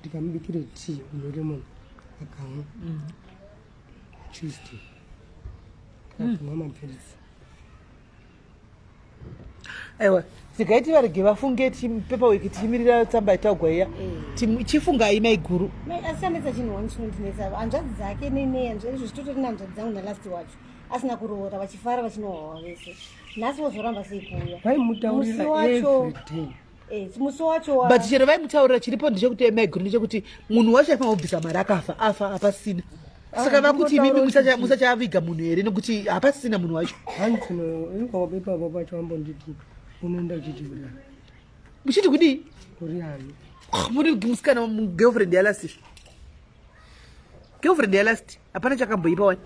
ndikamubikire tii unoremoni akamwa tuesday akamwa mapirisi aiwa sigaiti varege vafunge paperwork tichimirira tsamba itagwaiya chifungai maiguru asianetsa chinhu wani chinondinetsa hanzvadzi dzake neneyanzvaizvo zvitotori nehanzvadzi dzangu nalasti wacho asina kuroora vachifara vachinohwawa vese nhasi wozoramba sei kuuya vaimutaurira everyday musi wacho but chero vaimutaurira chiripo ndechekuti maiguru ndechekuti munhu wacho aifanira kubvisa mari akafa afa hapasina saka vakuti mimi musachaviga munhu here nekuti hapasina munhu wacho hanzino ikwawabepapo pacho ambonditi unoenda uchitibura muchiti kudii uriani muri musikana girlfriend yalasti hapana chakamboipa wani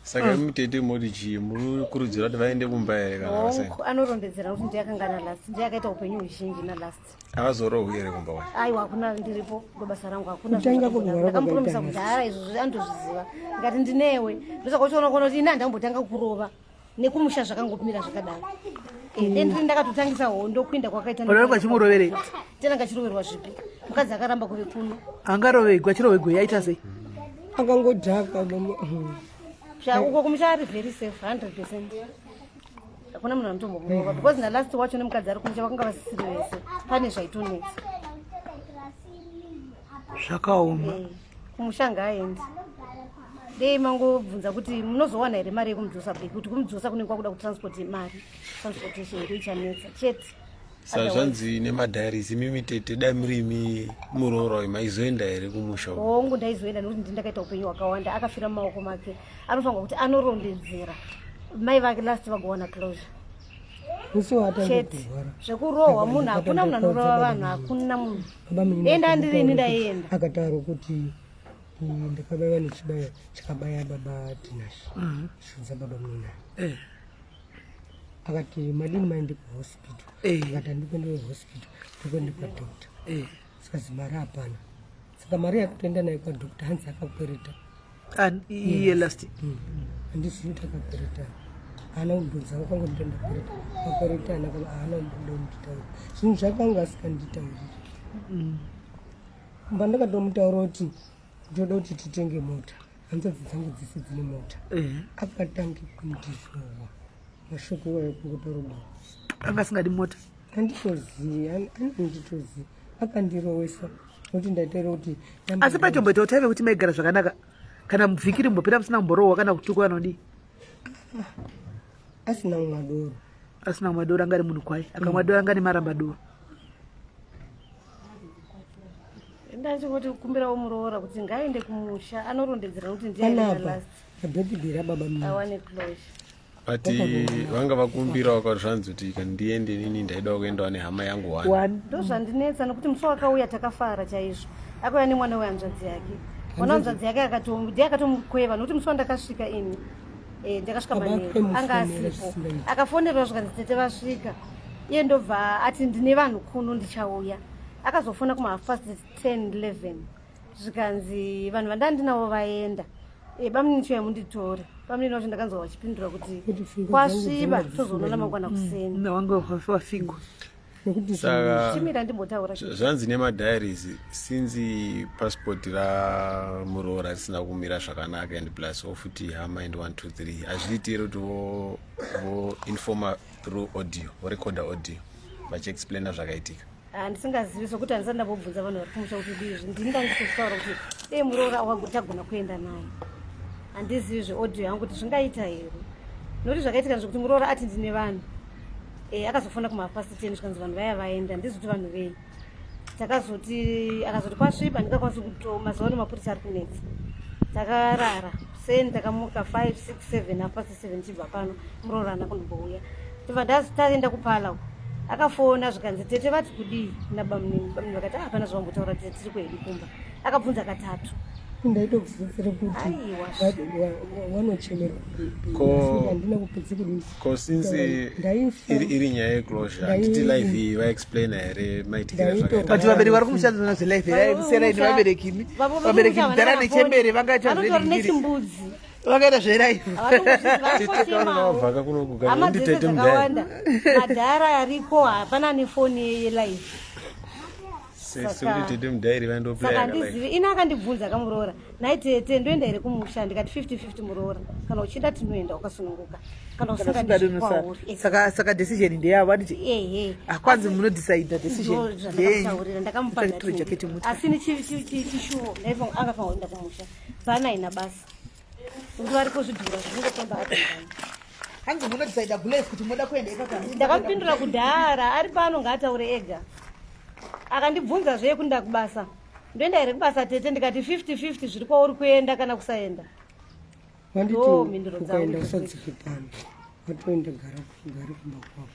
saka mutete moti chii murikurudzira kuti vaende kumba here kana sei anorondedzera kuti ndiyakanga nalasti ndiyakaita upenyu huzhinji nalasti avazorohwi here kumba wani aiwa hakuna ndiripo kubasa rangu hakuna ndakamupuromisa kuti hara izvozvo andozviziva ndikati ndinewe ndosaka uchiona kuona kuti ine handambotanga kurova nekumusha zvakangomira zvakadaro endiri ndakatotangisa hondo kuinda kwakaita olaranga chimuroverei tena ngachiroverwa zvipi mukadzi akaramba kuve kuno angarovegwa chirovegwe yaita sei akangodhaka uko kumusha ari very safe 100%. Hakuna munhu anotombokurova because nalast wacho nemukadzi ari kumusha vakanga vasisiri vese pane zvaitonetsa zvakaoma kumusha ngaaendi dei mangobvunza kuti munozowana here mari yekumudzosa beki kuti kumudzosa kunenge kwakuda kutransport mari transportation ndoichanetsa chete sazvanzi nemadhairisi mimi tete damirimi muroora maizoenda here kumusha hongu ndaizoenda nekuti ndindakaita upenyu hwakawanda akafira mumaoko make anofanirwa kuti anorondedzera mai vake last vagowana closure chete zvekurohwa munhu hakuna munhu anorova vanhu hakuna munhu enda ndirini ndaenda akataura kuti ndakabaiwa nechibaya chakabaya baba tinashi zvinza baba muna akati madini maende kuhospital akati handikuende kuhospital ndikuende kwadokta sikazi mari hapana saka mari yakatoenda nayo kwadokta hanzi akakwereta iye last handizivi kuti akakwereta haana kudhonza akangonditoenda kwereta akakwereta haana kubuda kunditaura zvinhu zvakanga asikanditauriri mba ndakatomutaura kuti ndoda kuti titenge mota hanzvadzi dzangu dzese dzine mota akatange kundizowa mashoko iwayo kungotaroba anga asingadi mota handitozivi handitozivi akandirowesa nokuti ndaitaira kuti asi paitomboita utaive kuti maigara zvakanaka kana muvhiki rimbopera musina kumborohwa kana kutukwa anodii asina mwadoro asina mwadoro angari munhu kwai akamwadoro angani maramba doro ndachikuti kumbirawo muroora kuti ngaende kumusha anorondedzera kuti ndiyaast abhebhidhira baba awane closure but vanga vakumbirawo kuti zvanzi kuti kandiende nini ndaida kuendawo nehama yangu wani ndozvandinetsa nekuti musi wakauya takafara chaizvo akauya nemwana wehanzvadzi yake mwana hanzvadzi yake akatomukweva nokuti musi wandakasvika ini ndakasvika manheru anga asipo akafonerwa zvikanzi tete vasvika iye ndobva ati ndine vanhu kuno ndichauya akazofona kuma 10:11 zvikanzi vanhu vandandinavo vaenda bamuninichoya munditore pamunini wacho ndakanzwa vachipindura kuti kwasviba tozoona mangwana kuseni wanga wafigwa saka chimira ndimbotaura zvanzi nemadhairisi sinzi passport ramuroora risina kumira zvakanaka and plus ofuti hama and 1 2 3 hazviitiri kuti voinforma through audio vorecorda audio vachiexplaina zvakaitika handisingazivi sokuti handisati ndambobvunza vanhu vari kumusha kuti dizvi ndinga ndichitaura kuti dei muroora wagotagona kuenda naye handizivi zveaudio yangu kuti zvingaita here nokuti zvakaitika zvekuti muroora ati ndine vanhu akazofona kuma10 zvikanzi vanhu vaya vaenda ndizoti vanhu vei takazoti akazoti kwasviba ndingakwanisi mazuva ano mapurisa ari kunetsa takarara seni takamuka 5 6 7 7 chibva pano muroorana kundimbouya tibva taenda kupala akafona zvikanzi tete vati kudii nabamuni vakati hapana zvavambotaura tete tiri kwedu kumba akabvunza katatu ndaitobvunzire kuti wanochemera handina kupedzi kudii ko since iri nyaya yeclosure handiti live iyi vaexplaina here maitikira but vabereki vari kumushandisa nazvelife raisiyana ine vaberekimi vabereki mudhara nechembere vangaita nechimbuzi vakaita zveraife vavhaka kunokuga hama dzese dzakawanda madhara ariko hapana nefoni yelive sekuti tete mudhairi saka vandoplaya ndizivi ina akandibvunza akamuroora naitete ndoenda here kumusha ndikati 50-50 muroora kana uchida tinoenda ukasununguka kana usingadikwauri saka decision ndeyavo anditi ehe akwanzi munodecida decision ndakataurira ndakamupa asi nichishuwo angafanira kuenda kumusha bana ina basa kuti vari kuzvidhura zvingofamba atangani hanzi munodecida blaze kuti moda kuenda ikakani ndakamupindura kudhara ari pano ngaataure ega akandibvunza zveye kunda kubasa ndoenda here kubasa tete ndikati 50-50 zviri kwauri kuenda kana kusaenda ndo mhinduro dzaukaenda usadzike pano watoenda gari kumba kwako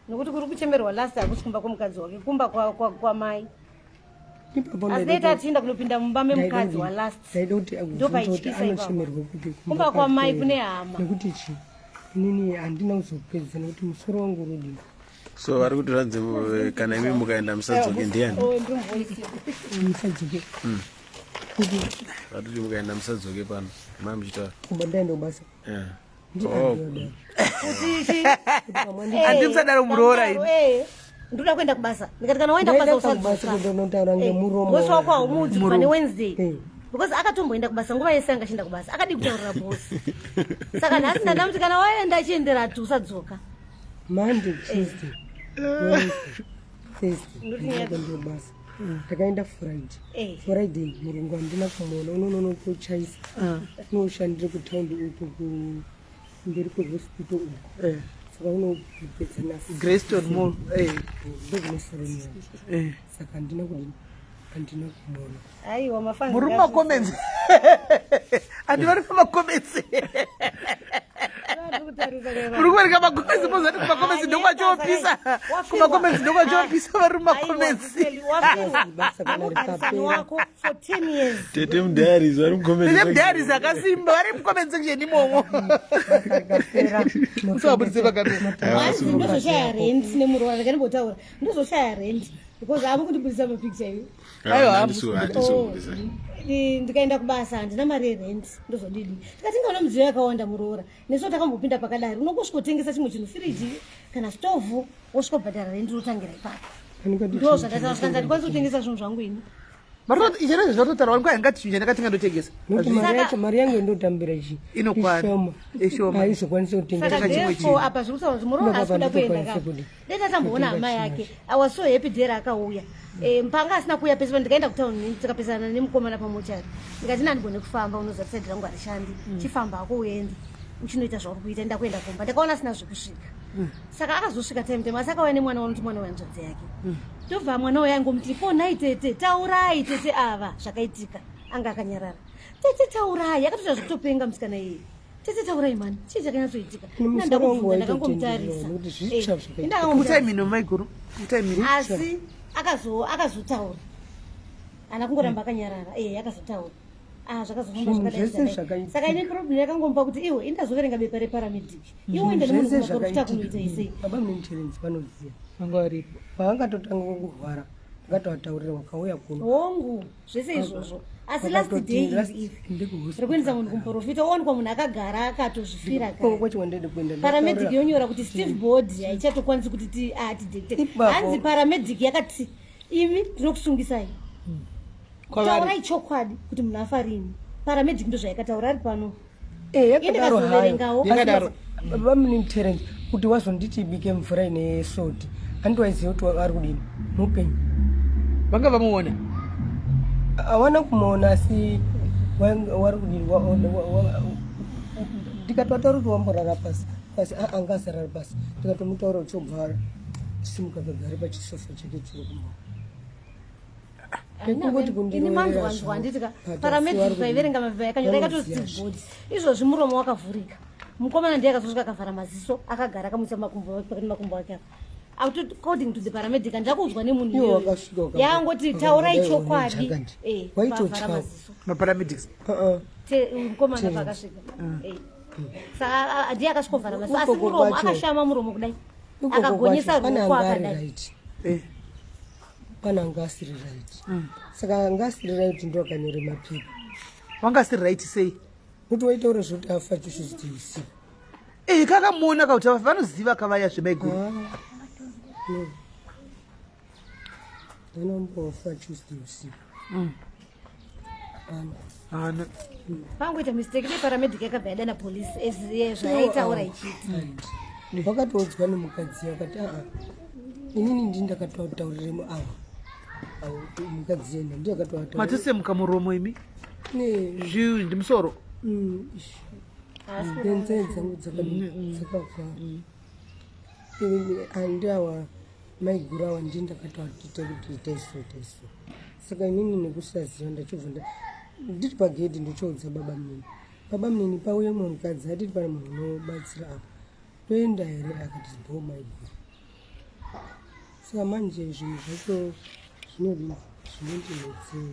nokuti kuri kuchemerwa last hakusi kumba kwomukadzi wake kumba kwamai asi dai tatiinda kunopinda mumba memukadzi walast ndo paityisa ipapo kumba kwamai kune hama nekuti chi inini handina kuzopedza nekuti musoro wangu urudini so vari kuti zvanzi kana imi mukaenda musadzoke ndiani musadzoke vari kuti mukaenda musadzoke pano mamuchitaura kumba ndaenda kubasa handimusadaro muroora ini ndoda kuenda kubasa ndikati kana waenda kubasa usadzokeotaura ngemuromo bosi wako haumudzi pane wednesday because akatomboenda kubasa nguva yese angashinda kubasa akadi kutaurira bosi saka nhasi ndandamuti kana waenda achiendera ati usadzoka Monday, Tuesday, Wednesday, Thursday, ndakandobasa ndakaenda Friday murungu handina kumuona unononotochaisa unoshandire kutaundi uko kumberi kwehospital uko saka unopedza nasi Greyston Mall ndokuneserenia saka handina kumuona aiwa mafani muri makomenzi handi vari pamakomenzi muri kuvereka makomenzi mozati kumakomenzi ndokwachopisa kumakomenzi ndokwachopisa vari mumakomenzi tete mudhayaris vari tete mudhayaris akasimba vari mukomenzi section imomo usavabudise ndozoshaya rent nemuroora ndakanimbotaura ndozoshaya rent because hamu kundibudisa mapicture ivi ndikaenda kubasa handina mari yerent ndozodidi tikatingaona mudziyo yakawanda muroora neso takambopinda pakadari unongosvikotengesa chimwe chinhu firiji kana stovhu wosvikobhadhara rent rotangira ipapo ndo zvandataura zvikanzi handikwanisi kutengesa zvinhu zvangu ini izvona zvinototaura wani kwaingati chinhu chandakatingandotengesa mari yangu indotambira inokwana haizokwanisa saka therefore apa zviri kutaura kuti muroora asi kuda kuenda kapa detatamboona hama yake awas so happy dhera akauya mpanga asina kuuya pese ndikaenda kutauni tikapesana nemukomana pamochari ndikati ndandigone kufamba unoziva kuti saidi rangu harishandi chifamba hako uende uchinoita zvauri kuita enda kuenda kumba ndakaona asina zvekusvika saka akazosvika time asi akauya nemwana wanoti mwana wanzvadzi yake tobva mwana uya angomuti ponai tete taurai tete ava zvakaitika anga akanyarara tete taurai akatoita zvekutopenga musikana iyeye tete taurai mani chii chakanyatsoitika ndandakubvunza ndakangomutarisa asi akazotaura ana kungoramba akanyarara akazotaura zvakazofamba zvakadai saka ine problem yakangomupa kuti iwe indazoverenga bepa reparamedic iwe ende nemunhuakuita kunoita isei baba muninsurance vanoziva vanga varipo pavangatotanga kurwara vakatoataurira vakauya kuno hongu zvese izvozvo asi last day ivi rekuendesa munhu kumuprofita owanikwa munhu akagara akatozvifira paramedic yonyora kuti steve body haichatokwanisi kuti tidetect hanzi paramedic yakati imi ndinokusungisai taurai chokwadi kuti munhu afa rini paramedic ndo zvaikataura ari pano indikazoverengawo baba muninsurance kuti wazonditi ibike mvura ine sodi handiwaiziva kuti ari kudini mupenyu vanga vamuona hawana kumuona asi wari kudini ndikatwataura kuti wamborara pasi pasi angasara pasi ndikatomutaura uchobva simuka kagare pachisofa chake chiri kumba ini manzwanzwa handitika paramedic paiverenga mapepa yakanyora yakatosibhodi izvozvi muromo wakavhurika mukomana ndiye akazosvika akavhara maziso akagara akamuisa makumbo ake according to the paramedic andakuudzwa nemunhu yangoti taurai chokwadi vavhara maziso maparamedics mukomana paakasvika saka ndiye akasvikovhara maziso asi muromo akashama muromo kudai akagonyesa ruoko akadai pana anga asiri right saka anga asiri right ndo akanyore mapepa wanga asiri right sei kuti waitaura zvekuti afa tuesday usiku kakamuona kauti vanoziva kavaya zvemaiguru vanombofa tuesday usiku hana pangoita mistake neparamedic yakabva yadana polisi zvaaitaura ichiti vakatoudzwa nemukadzi akati inini ndi ndakatauriremo ava mukadzi yena ndiye akatoataura matisemuka muromo imi zviu ndi musoro nenzee dzangu dzakabva andiawa maiguru awa ndi ndakatoatita kuti itaiso saka inini nekusaziva ndachibva ndiri pagedhi ndichoudza baba munini pauye mumwe mukadzi atiti pane munhu unobatsira apa toenda here akati bo maiguru saka manje zvinhu zvacho zvinondinetsei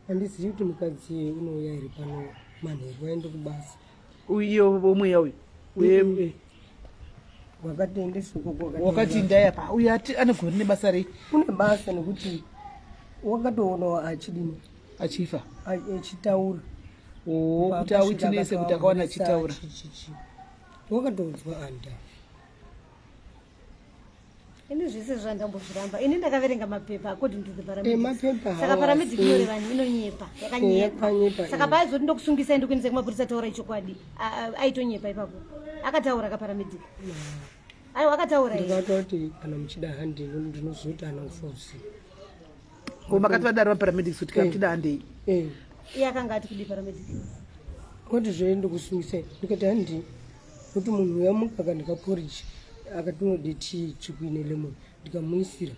handizivi kuti mukadzi unouya here pano manheru waende kubasa uyo womweya uyu wakati ndayapa uyo anogoni nebasa rei une basa nekuti wakatoonawo achidini achifa achitaura kuti awitinese kuti akawana achitaura wakatoudzwa anda ini zvese zvandambozviramba ini ndakaverenga mapepa according to the paramedic mapepa saka paramedic inoreva inonyepa yakanyepa saka paizoti ndokusungisa ndi kuendesa kumapurisa taura ichokwadi aitonyepa ipapo akataura kaparamedic aiwa akataura ndikatoti kana muchida handi ndinozoti ana kufa usiku makati vadaro vaparamedics kuti kana muchida handei iye akanga ati kudi paramedic kuti zvoende kusungisai ndikati handi kuti munhu uyamuka kandikaporiji akatonode tii tsvuku ine lemon ndikamuisira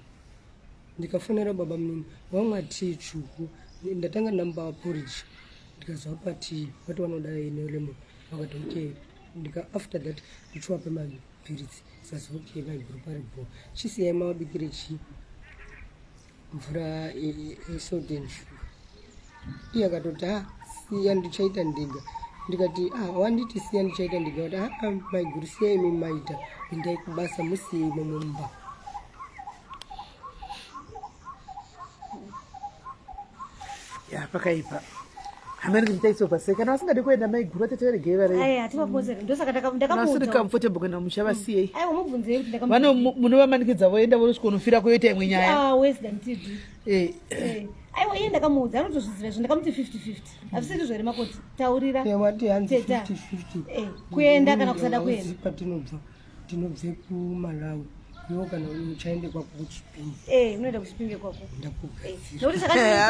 ndikafonera baba munini wamwa tii tsvuku ndatanga ndamba poriji ndikazapa tii vati vanoda ine lemon vakati okay after that ndichiwape mapiritsi sazi okay maiguru paribo chisiyai mavabikire chi mvura esodeni shuga iye akatoti siya ndichaita ndega ndikati wanditi siya ndichaita ndega kuti maiguru siya imi maita endai kubasa musiye mumumba pakaipa hamene kuchitaisopa sei kana vasingadi kuenda maiguru ateteregei ndosaka comfortable kuenda musha vasiyei mubvunzei kuti vano munovamanikidza voenda vonosvikonofira kuyoita imwe nyaya aiwa iye ndakamuudza anotozviziva zvo ndakamuti 50-50 hazvisiri zvere makoti taurira teta kuenda kana kusada kuenda tinobve kumalawi iwo kana uchaende kwako kuchipinge unoenda kuchipinge kwako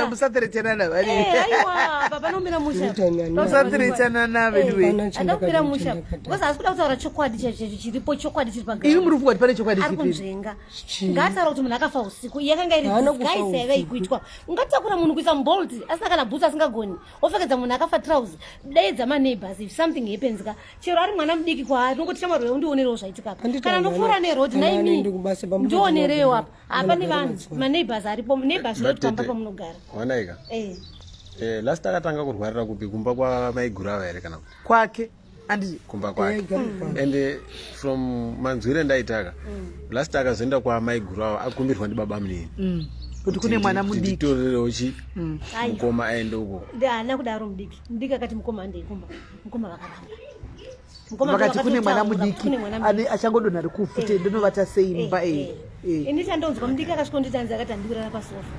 musaterechanana aiwa papanomira musaterechanana veduweandomira musha bcause hasi kuda kutaura chokwadi chiripo chokwadi chiri pagari iri muri kufunga kuti pane chokwadi ari kunzvenga ngaataura kuti munhu akafa usiku iyakanga iri disguise yaiva ikuitwa ungatakura munhu kuisa mubolt asina kana bhutsu asingagoni wopfekedza munhu akafa trousi daidza maneighbors if something happens ka chero ari mwana mudiki kwaari nongoti chamarweo undionerewo zvaitikapa kana nopfuura nerodi naimi ndionerewo apa apa nevanhu maneighbors aripo neighbors notipamba pamunogara wanaika last akatanga kurwarira kupi kumba kwamaiguru ava here kana kwake kumba kwake and from manzwire ndaitaka last akazoenda kwamaiguru ava akumbirwa ndibaba munini kuti kune mwana mudiki nditorerewo chi mukoma aende uko haana kudaro mudiki akati mukoma andeikumba mukoma vakaramba vakati kune mwana mudiki achangodonha rikufute ndinovata sei imba ini chandonzwa mudiki akasvikonditanzi akati andiwirara pasofa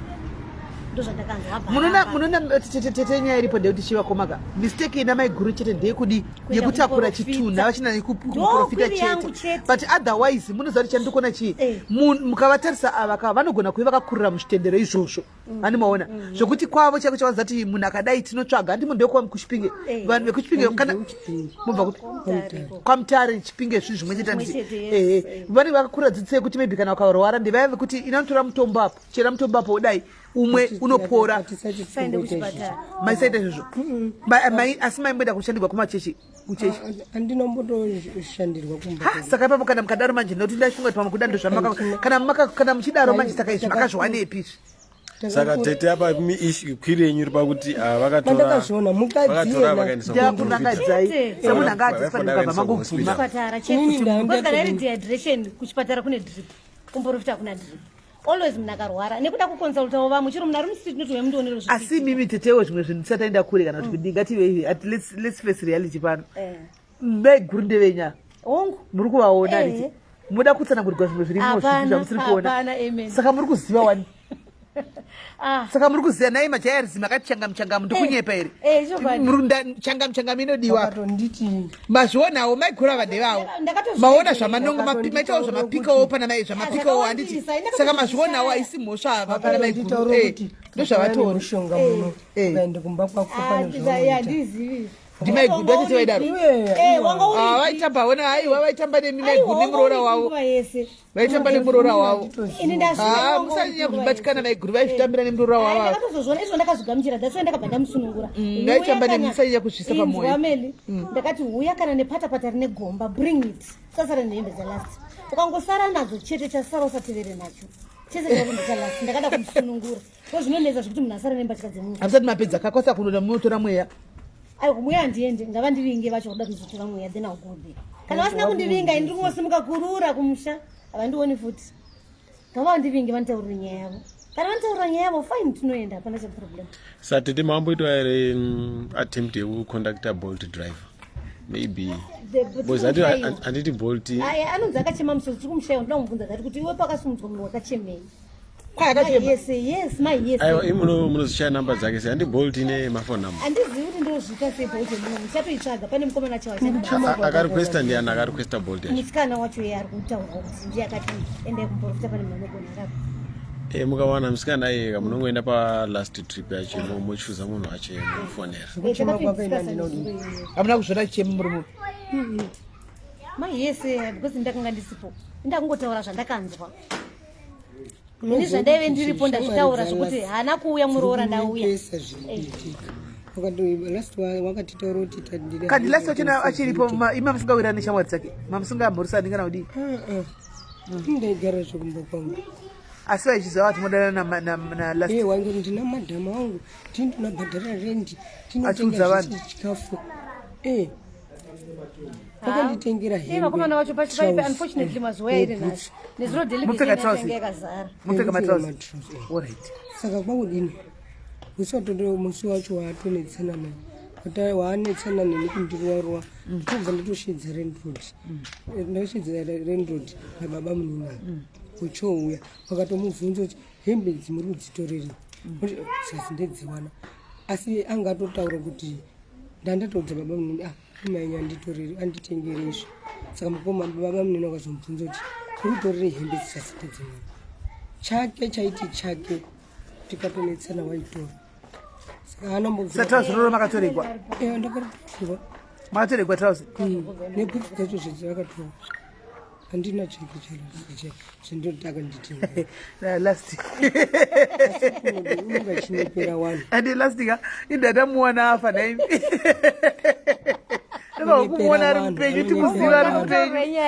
munoona tete nyaya iripo ndeyekuti chivakomaka mistake ina maiguru chete ndeyekudi yekutakura chitunha vachina nekuprofita chete but otherwise munoziva kuti chandikona chii mukavatarisa ava kava vanogona kuve vakakurira muzvitendero izvozvo handimaona zvokuti kwavo chako chavaza kuti munhu akadai tinotsvaga handi munhu ndekuwa kuchipinge vanhu vekuchipinge kana mubva kuti kwamutare chipinge zvinhu zvimwe chete vanenge vakakura dzidzisei kuti maybe kana ukarwara ndevaya vekuti inotora mutombo apo chera mutombo apo udai umwe unopora maisaita izvozvo asi maimboenda kushandirwa kumachechi kuchechi andinombotoshandirwa kumba saka ipapo kana mukadaro manje ndokuti ndashunga kuti mamukuda kana muchidaro manje saka izvi makazviwanepi saka tete apa kwiri yenyu iri pakuti mandakazviona ndakunakadzai semunhu anga adzisfanirwa mangoguma kana iri dehydration kuchipatara kune drip kumborofita kuna drip always munhu akarwara nekuda kukonsultawo vamwe chiro munhu ari musiti tinotouya mundionero asi mimi tetewo zvimwe zvinhu tisati aenda kure kana kuti kudii ngative at let's face reality pano vaiguru ndevenya hongu muri kuvaona riti muda kutsanangurirwa zvimwe zvirimo zvamusiri kuona saka muri kuziva wani saka muri kuziva nai majaya rizi makati changamuchangamu ndikunyepa here changamuchangamu inodiwa mazvionawo maigura vadhe vavo maona zvamanongo maitawo zvamapikawo pana mai zvamapikawo handiti saka mazvionawo haisi mhosva vapana maiguru ndozvavatori ukaende kumba kwako ndimaigudu atete vaidaro vaitamba ona haiwa vaitamba nemi maiguru nemuroora wavo vaitamba nemuroora wavo musanyanya kuzvibatikana maiguru vaizvitambira nemuroora wavo ndakatozozviona izvo ndakazogamuchira that's why ndakabva ndamusunungura vaitamba nemi musanyanya kuzvisa pamwoyo family ndakati huya kana nepatapata rine gomba bring it sasara nehembe dzalast ukangosara nadzo chete chasara usatevere nacho chese chaunge chalast ndakada kumusunungura ko zvinonetsa zvekuti munhu asara nembatya dzemunhu hamusati mapedza kakwasa kunoda munotora mweya aiwa mweya handiende ngava ndivinge vacho kuda kuzotora mweya then augode kana vasina kundivinga ini ndiri kungosimuka kurura kumusha havandioni futi ngava vandivinge vanitaurire nyaya yavo kana vanitaurira nyaya yavo fine tinoenda hapana chaproblem satete mamboitwa here attempt yekuconducta bolt driver maybe handiti bolt anonzi akachema musoro tiri kumushayiwa ndoda kumubvunza dhati kuti iwe pakasimudzwa munhu wakachemei aiwa imunozishaya namba dzake se handi bolt ine mafoni namba handizivi kuti ndozvita sei bolt muno muchatoitsvaga pane mukomana akarequesta ndiani akarequesta bolt yacho musikana wacho ye ari kutaura kuti ndiye akati endai kumborofita pane munhu anogona rapo mukawana musikana iye munongoenda palast trip yacho mochuza munhu wacho mufonera hamuna kuzvona chichemi muri muno mai yese because ndakanga ndisipo ndakungotaura zvandakanzwa ini zvandaive ndiripo ndazvitaura zvokuti hana kuuya muroora ndauya wakatitaura kuti kandi lasi wachona achiripo ima musingawira neshamwari dzake mamusingamhorisani kana kudii ndaigara zvokumba kwangu asi vaichiziva vati modana wangu ndina madhama wangu tindinabhadhara rendi achiudza vanhu chikafu vakanditengera vakomana vacho pachipaipe unfortunately mazuva yairi nacho nezuro delivery yakazara mupfeka matrausi alright saka kwakudini usatodo musi wacho waatonetsanana waanetsanana nekundiruwaruwa tobva ndatoshedza rendroad ndashedza rendroad nababa munina uchouya wakatomubvunza kuti hembe dzimuri kudzitoreri sasi ndedziwana asi angatotaura kuti ndandatodza baba munini imanya nditoreri anditengeresvi saka mukoma baba munini wakazomubvunza kuti uritorere hembe dzisasi ndedzimwana chake chaiti chake tikatonetsana waitora saka anambotrausi roro makatoregwa ndakatoregwa makatoregwa trausi nebhutsi dzacho zvedzavakatora handina cheke chake zvendotaka nditenga last unonga chinopera wani andi lastika indatamuwana afa naimi ndakakumuona ari mupenyu tikuziva ari mupenyu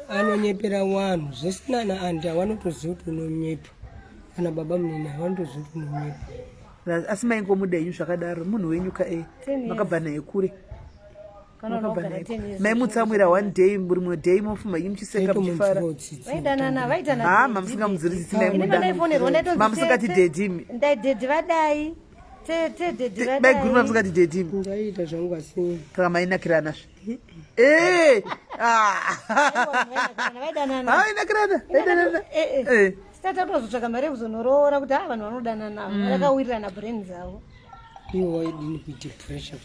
anonyepera wanhu zvisina naandi havanotoziva kuti unonyepa kana baba munini havanotoziva kuti unonyepa asi maingomuda yenyu zvakadaro munhu wenyu kae makabva naye kure maimutsamwira one day rimwe day mofuma imuchiseka muchifara mamusingamudzirisisi mamusingati dedhimi vadai maiguru mamusingati dedhimi ndaita zvangu asi kaka mainakirana tatatozotsvaka mari yekuzonorora kuti vanhu vanodanana vakawirirana brain dzavo iwo waidini kuita pressure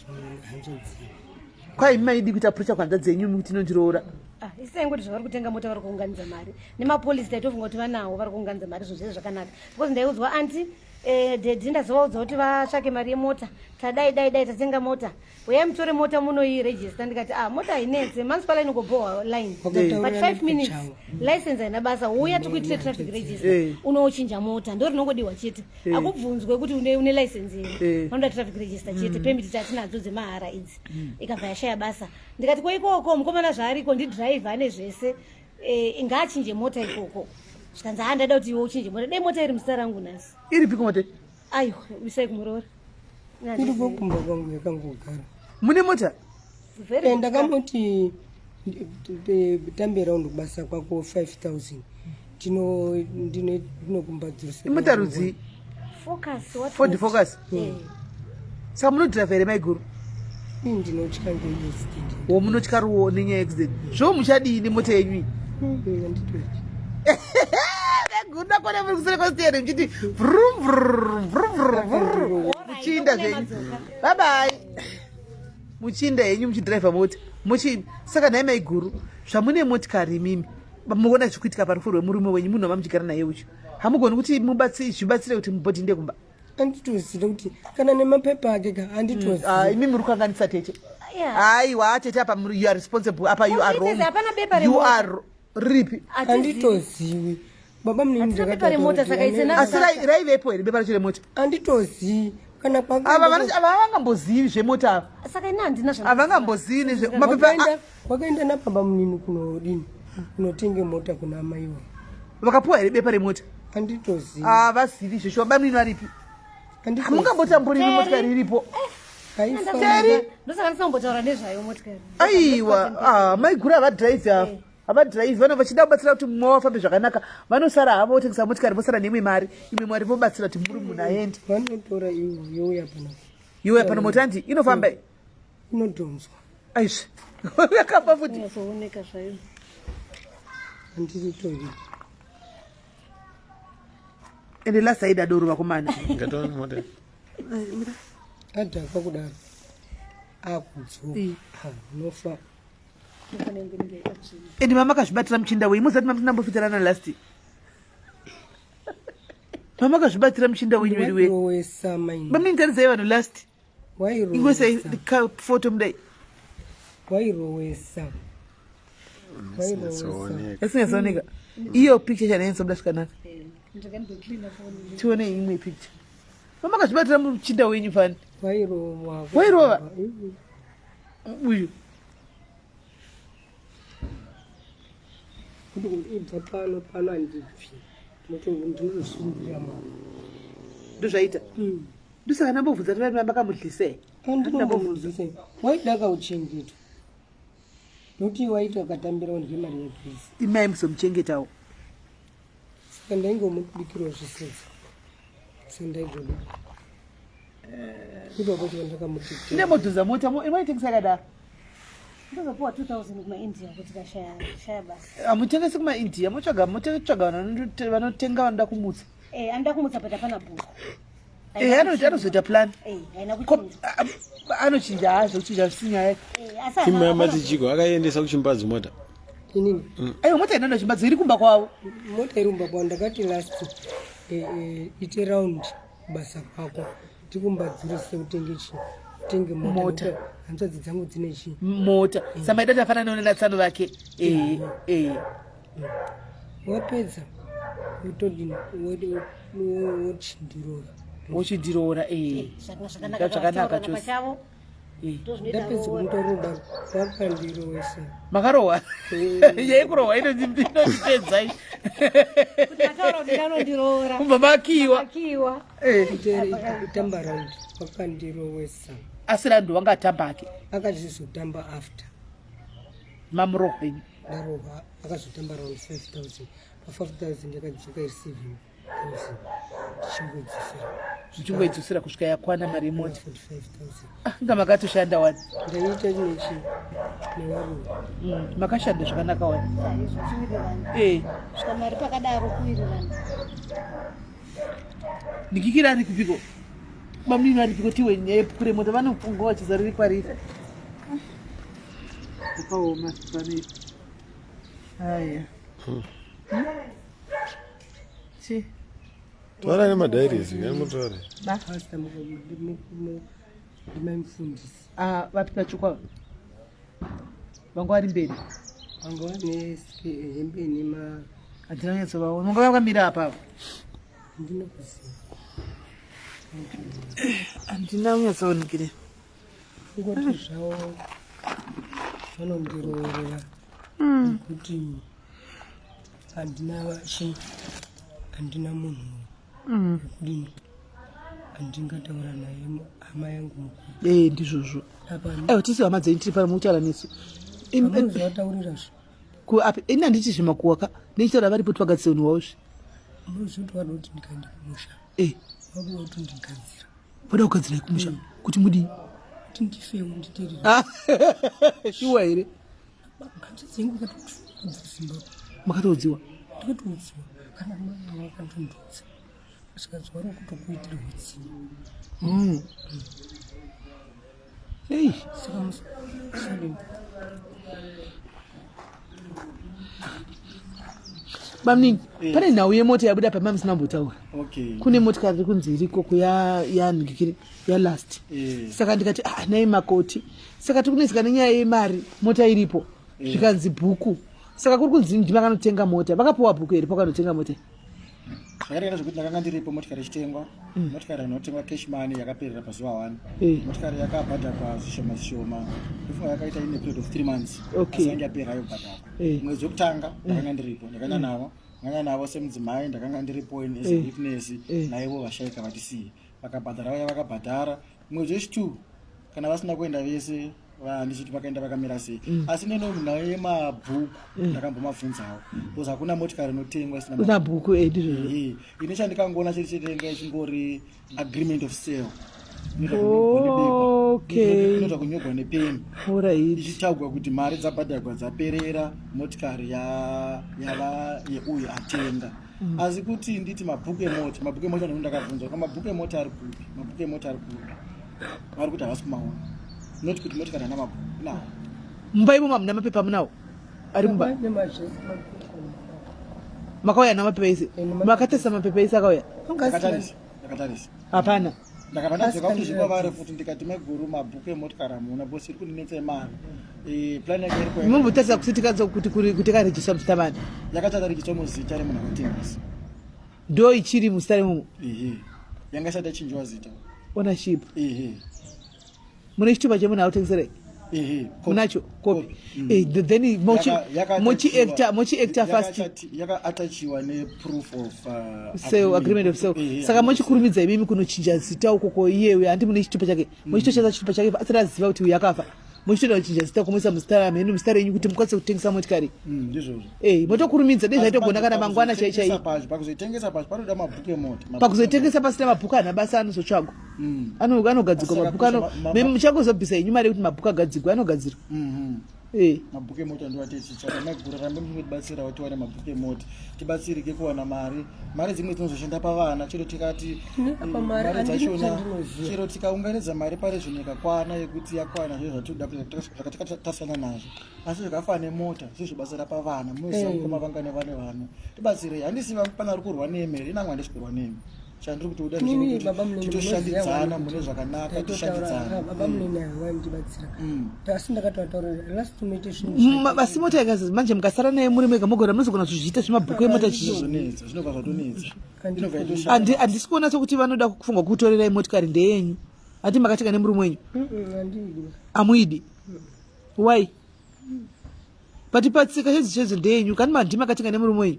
hanzo dzavo kwai maidi kuita pressure kwanza dzenyu kuti inondiroora isengoti zvavari kutenga mota vari kuunganidza mari nemapolisi taitofunga kuti vanawo vari kuunganidza mari zvozveze zvakanaka because ndaiudzwa anti dhedhi ndazovaudza kuti vatsvake mari yemota tadai tatenga mota uyai mutore mota munoirejista ndikati mota hainetse mansipala inongobohwa line but 5 minutes license haina basa uya tikuitire traffic register unochinja mota ndo rinongodiwa chete akubvunzwe kuti une license here vanoda traffic register chete pemiti tatinadzo dzemahara idzi ikabva yashaya basa ndikati koikoko mukomana zvaariko ndidhiraivha ane zvese ngaachinje mota ikoko zvikanzi ndada kuti iwe uchinje mota dei mota iri muzita rangu nhasi iripiko mota aiwa isai kumurora iri kokumba kwangu yakangogara mune mota ndakamoti tambe raundi kubasa kwako 5000 ndinokumbadzirisa imota rudzi Ford Focus saka munodhiraivha here maiguru ndinotya ngeaccident womunotya ruo nenyaya accident zvo muchadini mota yenyu anditoti ndakona muri kusere kwasitiyani muchiti muchiinda zvenyu babai muchiinda henyu muchidhiraivha mota saka nhai maiguru zvamune motikari mimi muona zvichikuitika parufurwe murume wenyu munhu wamamuchigara naye uchu hamugoni kuti zvibatsire kuti mubhodhi ndekumba anditoziva kuti kana nemapepa ake ka anditoziva imi muri kukanganisa tete aiwa tete apa you are responsible apa you are wrong you are ripi anditozivi baba mnini asi raivepo here bepa racho remota anditozivi kana ava havangambozivi zvemota havangambozivi wakaenda nababa munini kunodini kunotenge mota kuna amaiwa vakapuwa here bepa remota anditozivi vazivi izvozvo baba munini varipi hamungambotamburini motikari iripo aiwa maiguru havadhiraivhi ava havadhiraivhi vano vachida kubatsira kuti mumwe wafambe zvakanaka vanosara havo votengesa motikari vosara nemwe mari imwe mari vobatsira kuti muri munhu aende vanotora youya pana youya pano mota ndi inofamba inodhonzwa aizvi yakamba futi andiritori ende lasaida doro vakomana adhaka kudaro akudzoka nofa ende mama akazvibatira muchinda wei muzati matinambofitirana lasti mama akazvibatira muchinda wenyu weri wei maminitaridzai vanhu lasti ingosai foto mudai wairowesa yasingasaoneka iyo picture chanaensa muda zvakanaka tione imwe picture mama akazvibatira muchinda wenyu fani wairova uyu ibva pano handibvi ndinosungira ndozvaita ndosaka ndambobvudza ti vaimba kamudlisei andinombobvuzise waida kauchengetwa nokuti waita ukatambira undye mari yepisi imai musomuchengetawo saka ndaingomubikirawo zvisedza sendaigoda ipapo chiva ndakamuti ndemodhunza mota imaitengesa kadaro ndozopuwa 2000 kumaindia kuti kashaya basa hamutengesi kumaindia motsvaga vanotenga vanoda kumutsa anoda kumutsa pata pana bhuku anozoita plan anochinja hazvo kuchinja zvisina imamati chiko akaendesa kuchimbazi mota inini aiwa mota inoenda kuchimbazi iri kumba kwavo mota iri kumba kwavo ndakati last ite raundi basa kwako tikumbadzirise utenge mota hanzvadzi dzangu dzine chii mota samaida tafana neonena tsano vake wapedza utodini wochindirora zvakanaka chose ndapedza kundoroda wakandirowesa makarohwa yaikurohwa inotipedzai kubva makiwa tamba raundi wakandirowesa asi randu wangatambake akachizotamba after mamurohwenyu ndarohwa akazotamba raundi 5000 pa5000 ndakadzoka i7 zvichingoi kusvika yakwana mari yemota 45000 nga makatoshanda wani ndaita nechi newarume makashanda zvakanaka wani svika mari pakadaro kuwirirana ndikikira ari kupiko mamunini ari piko tiwe nyaya yepukure mota vanofunga vachizariri kwariri akaoma pane aya Taura nemadhairies ngamutaure. Pastor ndimamufundisi. Vapi vachikwa vanga vari mberi Vanga vane hembe nema handina nyatsovaona vanga vakamira apapo ndinokuziva. handina kunyatsoonekere Kungoti zvavo vanondiroorera kuti handina vachi handina munhu wekudini handingataura naye hama yangu mukuru. ndizvozvo tisi hama dzenyu tiri pano mukutaura nesu Munozvataurirazve ini handiti zvemakuwaka ndichitaura vari poti vagadzise unhu hwavo munozvoti vada kuti ndikaende kumusha vauda kuti ndigadzira voda kugadzirai kumusha kuti mudii kuti ndifewo nditerere shuwa here ngamzi dzengu katozimba makatoudziwa ndikatoudziwa kana mai wakandondudza asikadziwa rokutokuitira utsiva saka musodini bamnini pane nhau yemota yabuda pama musina kumbotaura Okay. kune motikari iri kunzi iriko kuyanhikiri yalast saka ndikati nai makoti saka tikunesika nenyaya yemari mota iripo zvikanzi bhuku saka kuri kunzi ndimakanotenga mota vakapiwa bhuku here pakanotenga mota zvakarekana zvokuti ndakanga ndiripo motikari ichitengwa motikari inotengwa cash money yakaperera pazuva 1 motikari yakabhadharwa zvishoma zvishoma ifunga yakaita ine period of 3 months asi yange yapera yobhadharwa mwedzi wekutanga ndakanga ndiripo ndakanya navo semudzimai ndakanga ndiripo as a witness naivo vashaika vatisiye vakabhadhara vaya vakabhadhara mwedzi wechi2 kana vasina kuenda vese ndichiti vakaenda vakamira sei asi neno yemabhuku ndakambomabvunzawo because hakuna motikari inotengwa isina bhuku ndizvo ine chandikangoona chiri chitenga chingori agreement of sale inoita kunyogwa nepeni ichitaugwa kuti mari dzabhadharwa dzaperera motikari yava yeuyu atenga asi kuti nditi mabhuku emota ndio ndakabvunza mabhuku emota ari kupi vari kuti havasi kumaona noti kuti motikari hana mabhuku nawo mumba imo mamuna mapepa munawo ari mumba makauya namapepa ese makatesa mapepa ese akauya ndakatarisa hapana ndakabandadzoka kuti zvikwavari futi ndikati meguru mabhuku emotikari hamuna bosi iri kundinetsa mari plan yake iri mumbotarisa kusitikadza kuti karejiswa muchitamani yakatarikiswa muzita remunhu akatengesa ndo ichiri muzita remumo yanga isati yachinjiwa zita ownership mune chitupa chemunhu akutengeserai munacho kopi then mochiacta fast yakaatachiwa neproof of sale agreement of sale saka mochikurumidza imimi kunochinja zita ukoko iyewe handi mune chitupa chake mochitocheza chitupa chake asati aziva kuti uyu yakafa mochitoda kuchinja zita kumoisa muzita ramenu muzita renyu kuti mukwanise kutengesa motikari ndizvozvo motokurumidza dei zvaitogona kana mangwana chaichai pakuzoitengesa pacho panoda mabhuku emota pakuzoitengesa pasina mabhuku hana basa anozotsvagwa anogadzirwa mabhuku muchangozobvisa inyu mari yekuti mabhuku agadzirwa anogadzirwa mabhuku emota ndoatechichaka magura rambe mungetibatsira kuti tiwane mabhuku emota tibatsirike kuwana mari dzimwe dzinozoshanda pavana chero tikati mari dzachona chero tikaunganidza mari parezvino ikakwana yekuti yakwana zvo zvakatasiyana nazvo asi zvakafanana nemota zvezvobatsira pavana munoziva mukoma vanga nevane vano tibatsirei handisiva pana ri kurwa neemere inamwe handisi kurwa nemi chandiri kuti uda titoshandidzana mune zvakanaka toshandidzana basi mota ikazi manje mukasara naye muri mega mogona munozogona kuzviita zvemabhuku emota zvinonetsa zvinobva zvatonetsa handisi kuona sokuti vanoda kufunga kutorerai motikari ndeyenyu hati makatenga nemurume wenyu hamuidi why patipatsika chedzo ndeyenyu kani mandi makatenga nemurume wenyu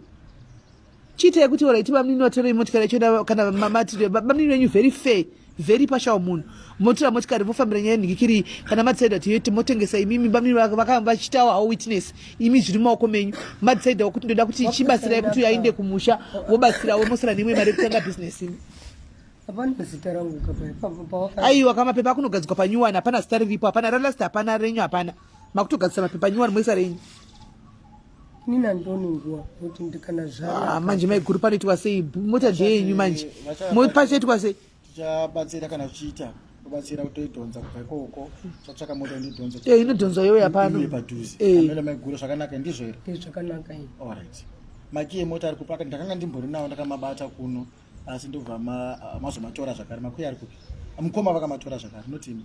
chiitai kuti oraiti bamnini watorei motikari yachoda kana mamatire bamnini wenyu very fair very pashawo munhu motora motikari mofambira nyaya yenhikikiri kana madisaida kuti motengesa imimi bamnini vakanga vachitawo hawo witness imi zviri mumaoko menyu madisaidawo kuti ndoda kuti chibatsirai kuti ainde kumusha wobatsirawo mosara nemwe mari yekutanga bhizinesi imi aiwa kama mapepa akunogadzikwa panyuwani hapana zita riripo hapana ralast hapana renyu hapana makutogadzisa mapepa nyuwani moisa renyu nina ndoni nguwa kuti ndikana zvara manje maiguru panoitwa sei mota ndeyenyu manje pachoitwa sei tichabatsira kana tichiita kubatsira kutoidhonza kubva ikoko chatsvaka mota indidhonza inodhonzwa iyoyo pano padhuze amene maiguru zvakanaka ndizvo here zvakanaka alright maki emota ari kupaka ndakanga ndimbori nawo ndakamabata kuno asi ndobva mazomatora zvakare. Makwiya ari kupi? Mukoma vakamatora zvakare. Notini?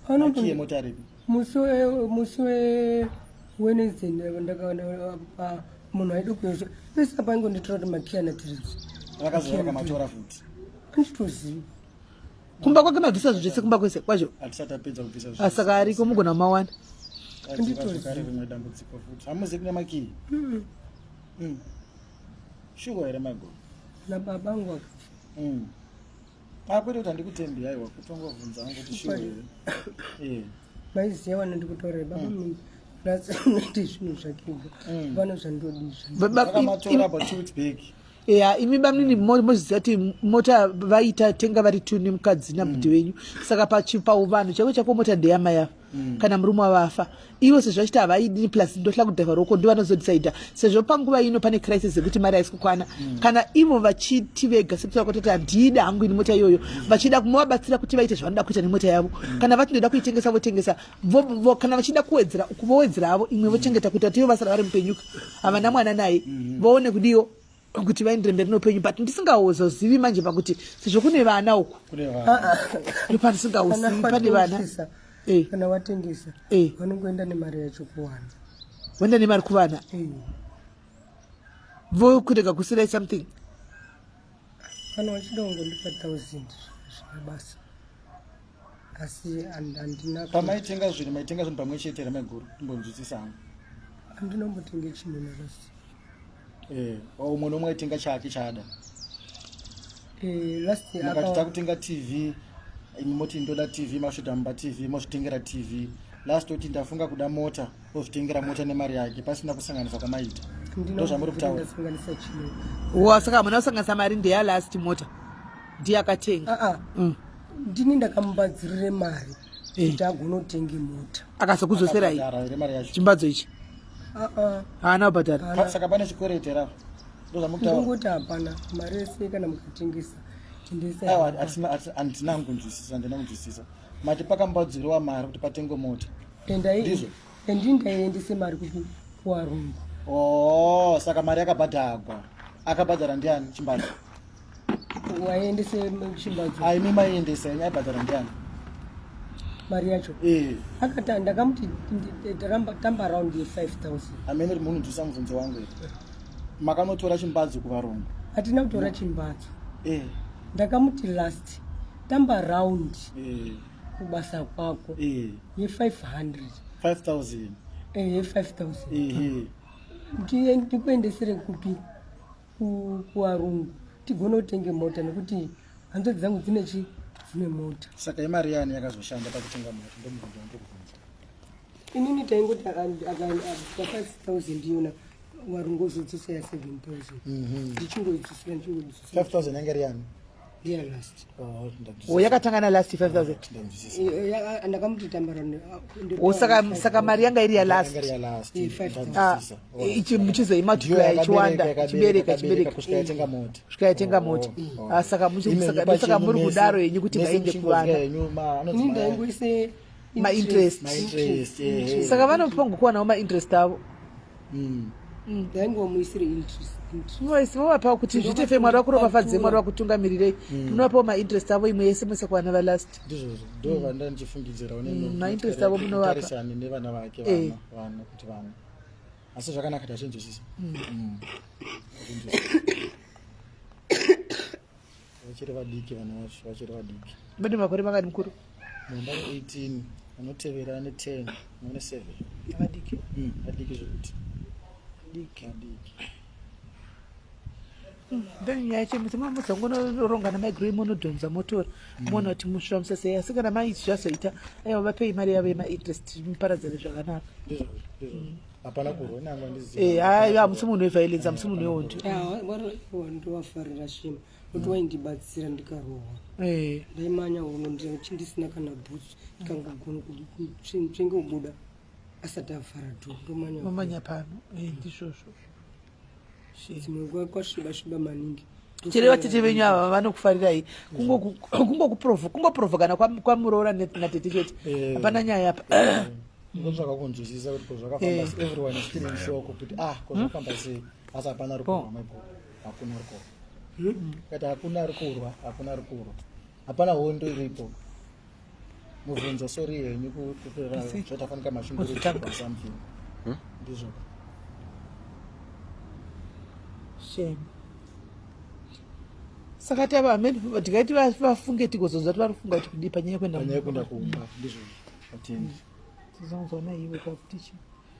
Anoto Makiye mota ripi? musi Wednesday ndakaona munhu aidi kuyozva pesa paingonditora kuti makiya natirisi Vakazova vakamatora futi. anditozivi. kumba kwake mabvisa zvese kumba kwese kwazvo Hatisati apedza kubvisa zvose. asaka ariko mugona mawana Zvakare rimwe dambudziko futi. Hamuzi kune makiyi? Shuwa here mago? Nababa angu akafa. Kwete kuti handikutembi haiwa kutongovhunza angu kuti shuwa here. Maiziva wanandikutaurira baba mimi nati zvinhu zvakega vana zvandodizva Vakamatora about 2 weeks back. ya imi bamnini moziva kuti mota vaita tenga vari tu nemukadzi nabhudhi wenyu saka pauvanhu chako chako mota ndeyama yafa kana murume wavafa ivo sezvo vachiti havaidi plus ndohla kudhava roko ndivanozodisaidha sezvo panguva ino pane crisis yekuti mari haisi kukwana kana ivo vachiti vega sekutaura kutoti handida hangu ini mota iyoyo vachida kumovabatsira kuti vaite zvavanoda kuita nemota yavo kana vachinoda kuitengesa votengesa kana vachida kuwedzera uku vowedzera havo imwe vochengeta kuita kuti ivo vasara vari mupenyuka havana mwana naye voone kudiwo kuti vaendere mberi noupenyu but ndisingazozivi manje pakuti sezvo kune vana uku ndopandisingauzivi pane vana kana watengesa vanongoenda nemari yacho kuwana voenda nemari kuvana vokurega kusirai something kana vachida kungondipa 1000 zvabasa asi handina Pamaitenga zvinhu maitenga zvinhu pamwe chete here maiguru timbonzwisisa hangu. handinombotenge chinhu narasi umwe nomwe aitenga chake chaada. last Makati takutenga TV, imi moti ndoda TV, mashoda mba TV, mozvitengera TV. Last oti ndafunga kuda mota, ozvitengera mota nemari yake, pasina kusanganisa kwamaita. Ndozvamuri kutaura. saka hamuna kusanganisa mari ndeyalast mota ndiyakatenga ndini ndakamubadzirire mari kuti agonotenge mota akazokuzoserai chimbadzo ichi haana kubhadhara Saka pane chikwereti here. Ndozvamuri kutaura. ndingoti hapana mari yese kana mukatengesa Handina kunzwisisa. Mati pakambadziriwa mari kuti patengwe mota. ndindaendese mari kuvarungu. Saka mari yakabhadharwa. Akabhadhara ndiani chimbadzo? Waendese chimbadzo. Imi maiendesa yenyu aibhadhara ndiani? Mari yacho. Akati ndakamuti tamba around 5000. Amene uri munhu ndisa mubvunzo wangu ere. Makanotora chimbadzo kuvarungu? Hatina kutora chimbadzo. Ndakamuti last tamba round kubasa kwako ye500 5000 5000 ndikuendesere kupi kuvarungu tigonotenge mota nekuti hanzo dzangu dzine mota. Saka imari yani yakazoshanda pakutenga mota ndomubvunzo ndokubvunza. Inini taingoti 5000 iyona varungu ozodzisa ya 7000 ndichingodzisira 5000 yanga iri yani last yakatangana last 5000 ndakamuti tambara saka mari yanga iri yalast ichi muchizoimultiply ichiwanda chibereka kusvika yatenga mota. yatenga mota saka muri kudaro yenyu kuti vaende kuvana ini ndaingoise mainterest saka vanopangokuwanawo mainterest avo ndaingomuisire interest vovapa kuti zvitefe mwari wakuropafadze mwari wakutungamirirei munovapawo mainterest avo imwe yese mose kuvana valast ndizvozvo ndo vanda ndichifungidzira mainterest avo munovapa nevana vake vana kuti vana asi zvakanaka tachinzwisisa vachiri vadiki vana vacho vachiri vadiki. mune makore mangani mukuru? Mamba 18 anotevera ane 10 none 7 vadiki vadiki zvokuti diki then yache mudzangonoronga namaigirei munodhonza motora muona kuti musvamisa sei asi kana maiti zvazoita aiwa vapei mari yavo yemainterest muparadzane zvakanaka. hapana kurwa nangwa hamusi munhu weviolence hamusi munhu wehondo ndowafarira shima kuti waindibatsira ndikarohwa ndaimanya uno ndisina kana bhutsu ndikangogona chenge ubuda asati afara ndomanya pano ndizvozvo dzimwe kwasviba maningi chiri vatete venyu ava vanokufarirai kungopurovhokana kwamuroora natete chete hapana nyaya apa ndotsvaka kunzwisisa kuti kozvakafamba sei everyone is still in shock kuti kozvakafamba sei asi hapana rukova maiguru hakuna rukova kati hakuna rikurwa hapana hondo iripo mubvunzo sori yenyu kutorera zvatafanika mashungurira something ndizvo shame saka tava amene tikaiti vafunge tigozoza vari kufunga kuti kudii panyaya kwenda kumba ndizvo atendi tizonzona iwe kakutichi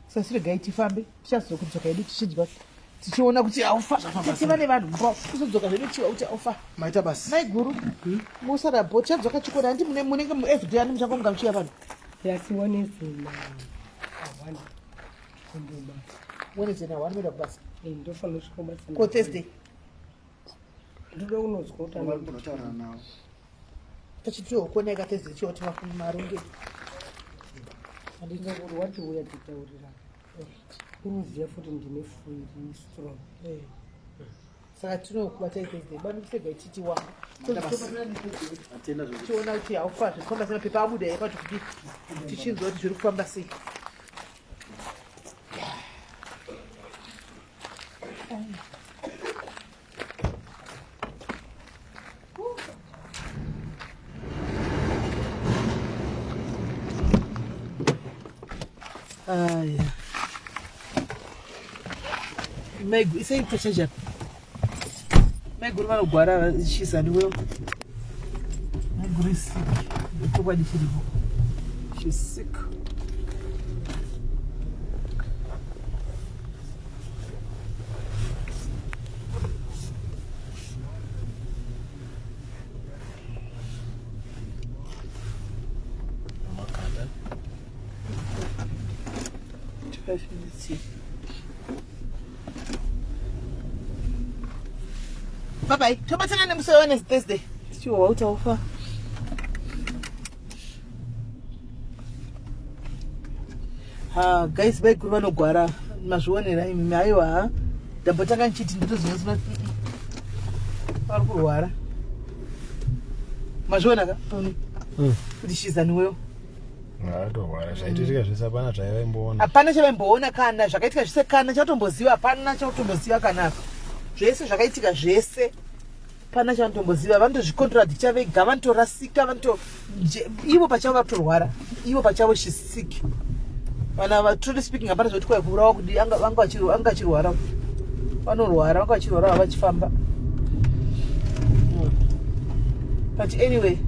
sasiregai tifambe tichazokudzoka edu tichidya tichiona kuti aufa tiva nevanhu mbo tizodzoka zvedu tichiva kuti aufa maita basi mai guru musarabho tichadzoka chikora handi munenge muevhday ani muchangomuga muchiya vanhu yasiwanezina awani kundoba wenezena wani meda kubasa ndofanira kusvika ko thursday ndoda kunozwa kuti anotaura nawo tachitiwokoneka thursday chioti maronge handina kuti wati uya titaurira unoziva futi ndine fuiri strong saka tinokubatai thursday banosega ichitiwa tiona kuti haufa zvirikufamba sei mapepa abuda yapati kuti tichinzwa kuti zviri kufamba sei aya maigu isai tachaja maiguru vanogwara chizaniwewo maiguru isik chokwadi chiripo chisik bye tobatsana nemusoyo wane Thursday tichiwa kuti aufa guys vaiguru vanogwara mazvionera imi aiwa ndambotanga ndichiti nditozvinozina vari kurwara mazviona ka kuti shizaniwewo atorwara zvaitika zvese hapana zvaivaimboona hapana chavaimboona kana zvakaitika zvese kana chatomboziva hapana chatomboziva kana zvese zvakaitika zvese pana chanotomboziva vanotozvicontradict vega vanotorasika ivo pachavo vatorwara ivo pachavo chisiki vana truly speaking hapana zvoti kwaikurawa kuti vanga vachirwara vanorwara vanga vachirwara vavachifamba but anyway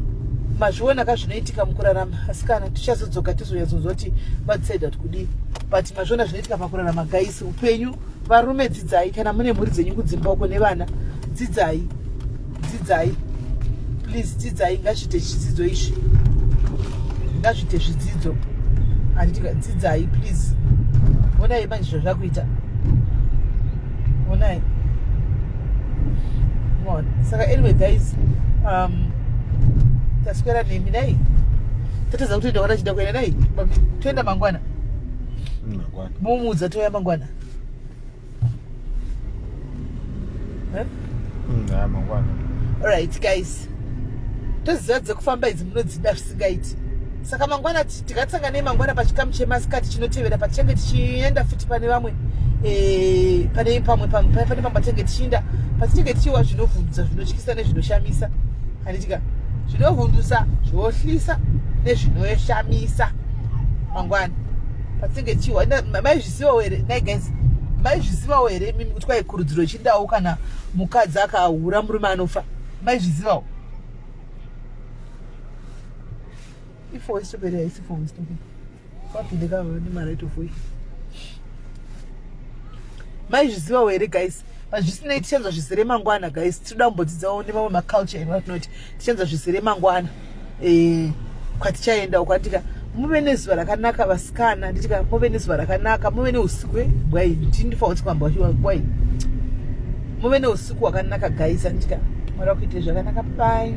mazviona kazvinoitika mukurarama asi kana tichazodzoka tizonyatsokunzwa kuti vadecide kuti kudii but mazviona zvinoitika pakurarama guys upenyu varume dzidzai kana mune mhuri dzenyu kudzimba uko nevana dzidzai please dzidzai ngazviite zvidzidzo izvi ngazviite zvidzidzo handitika dzidzai please onai manje zvazvakuita onai saka anyway guys taswera nemi dai tatadza kuti ndakada chida kuenda dai toenda mangwana mumudza toya mangwana mangwana alright guys toziva dzekufamba idzi munodzida zvisingaiti saka mangwana tikatsanga nemangwana pachikamu chemasikati chinotevera patichange tichienda futi pane vamwe pane pamwe patinenge tichiinda patinenge tichiwa zvinovhundutsa zvinotyisa nezvinoshamisa handitika zvinovhundusa zvohlisa nezvinoshamisa mangwana patinenge tichiwa maizvizivawo here nai guys maizvizivawo here mimi kuti kwai kurudziro chindau kana mukadzi akahura murume anofa maizvizivawo ifoistoperi haisi foistoperi wapinde kava nemaraiti ofoi maizvizivawo here guys zvisinei tichanzwa zvizere mangwana guys tinoda kumbodzidzawo nemamwe maculture ematinoti tichanzwa zvizere mangwana kwatichaenda ukwatika muve nezuva rakanaka vasikana nditika muve nezuva rakanaka muve neusiku bwai tindifawo tikwamba bwai muve neusiku hwakanaka guys anditika mara kuite zvakanaka pai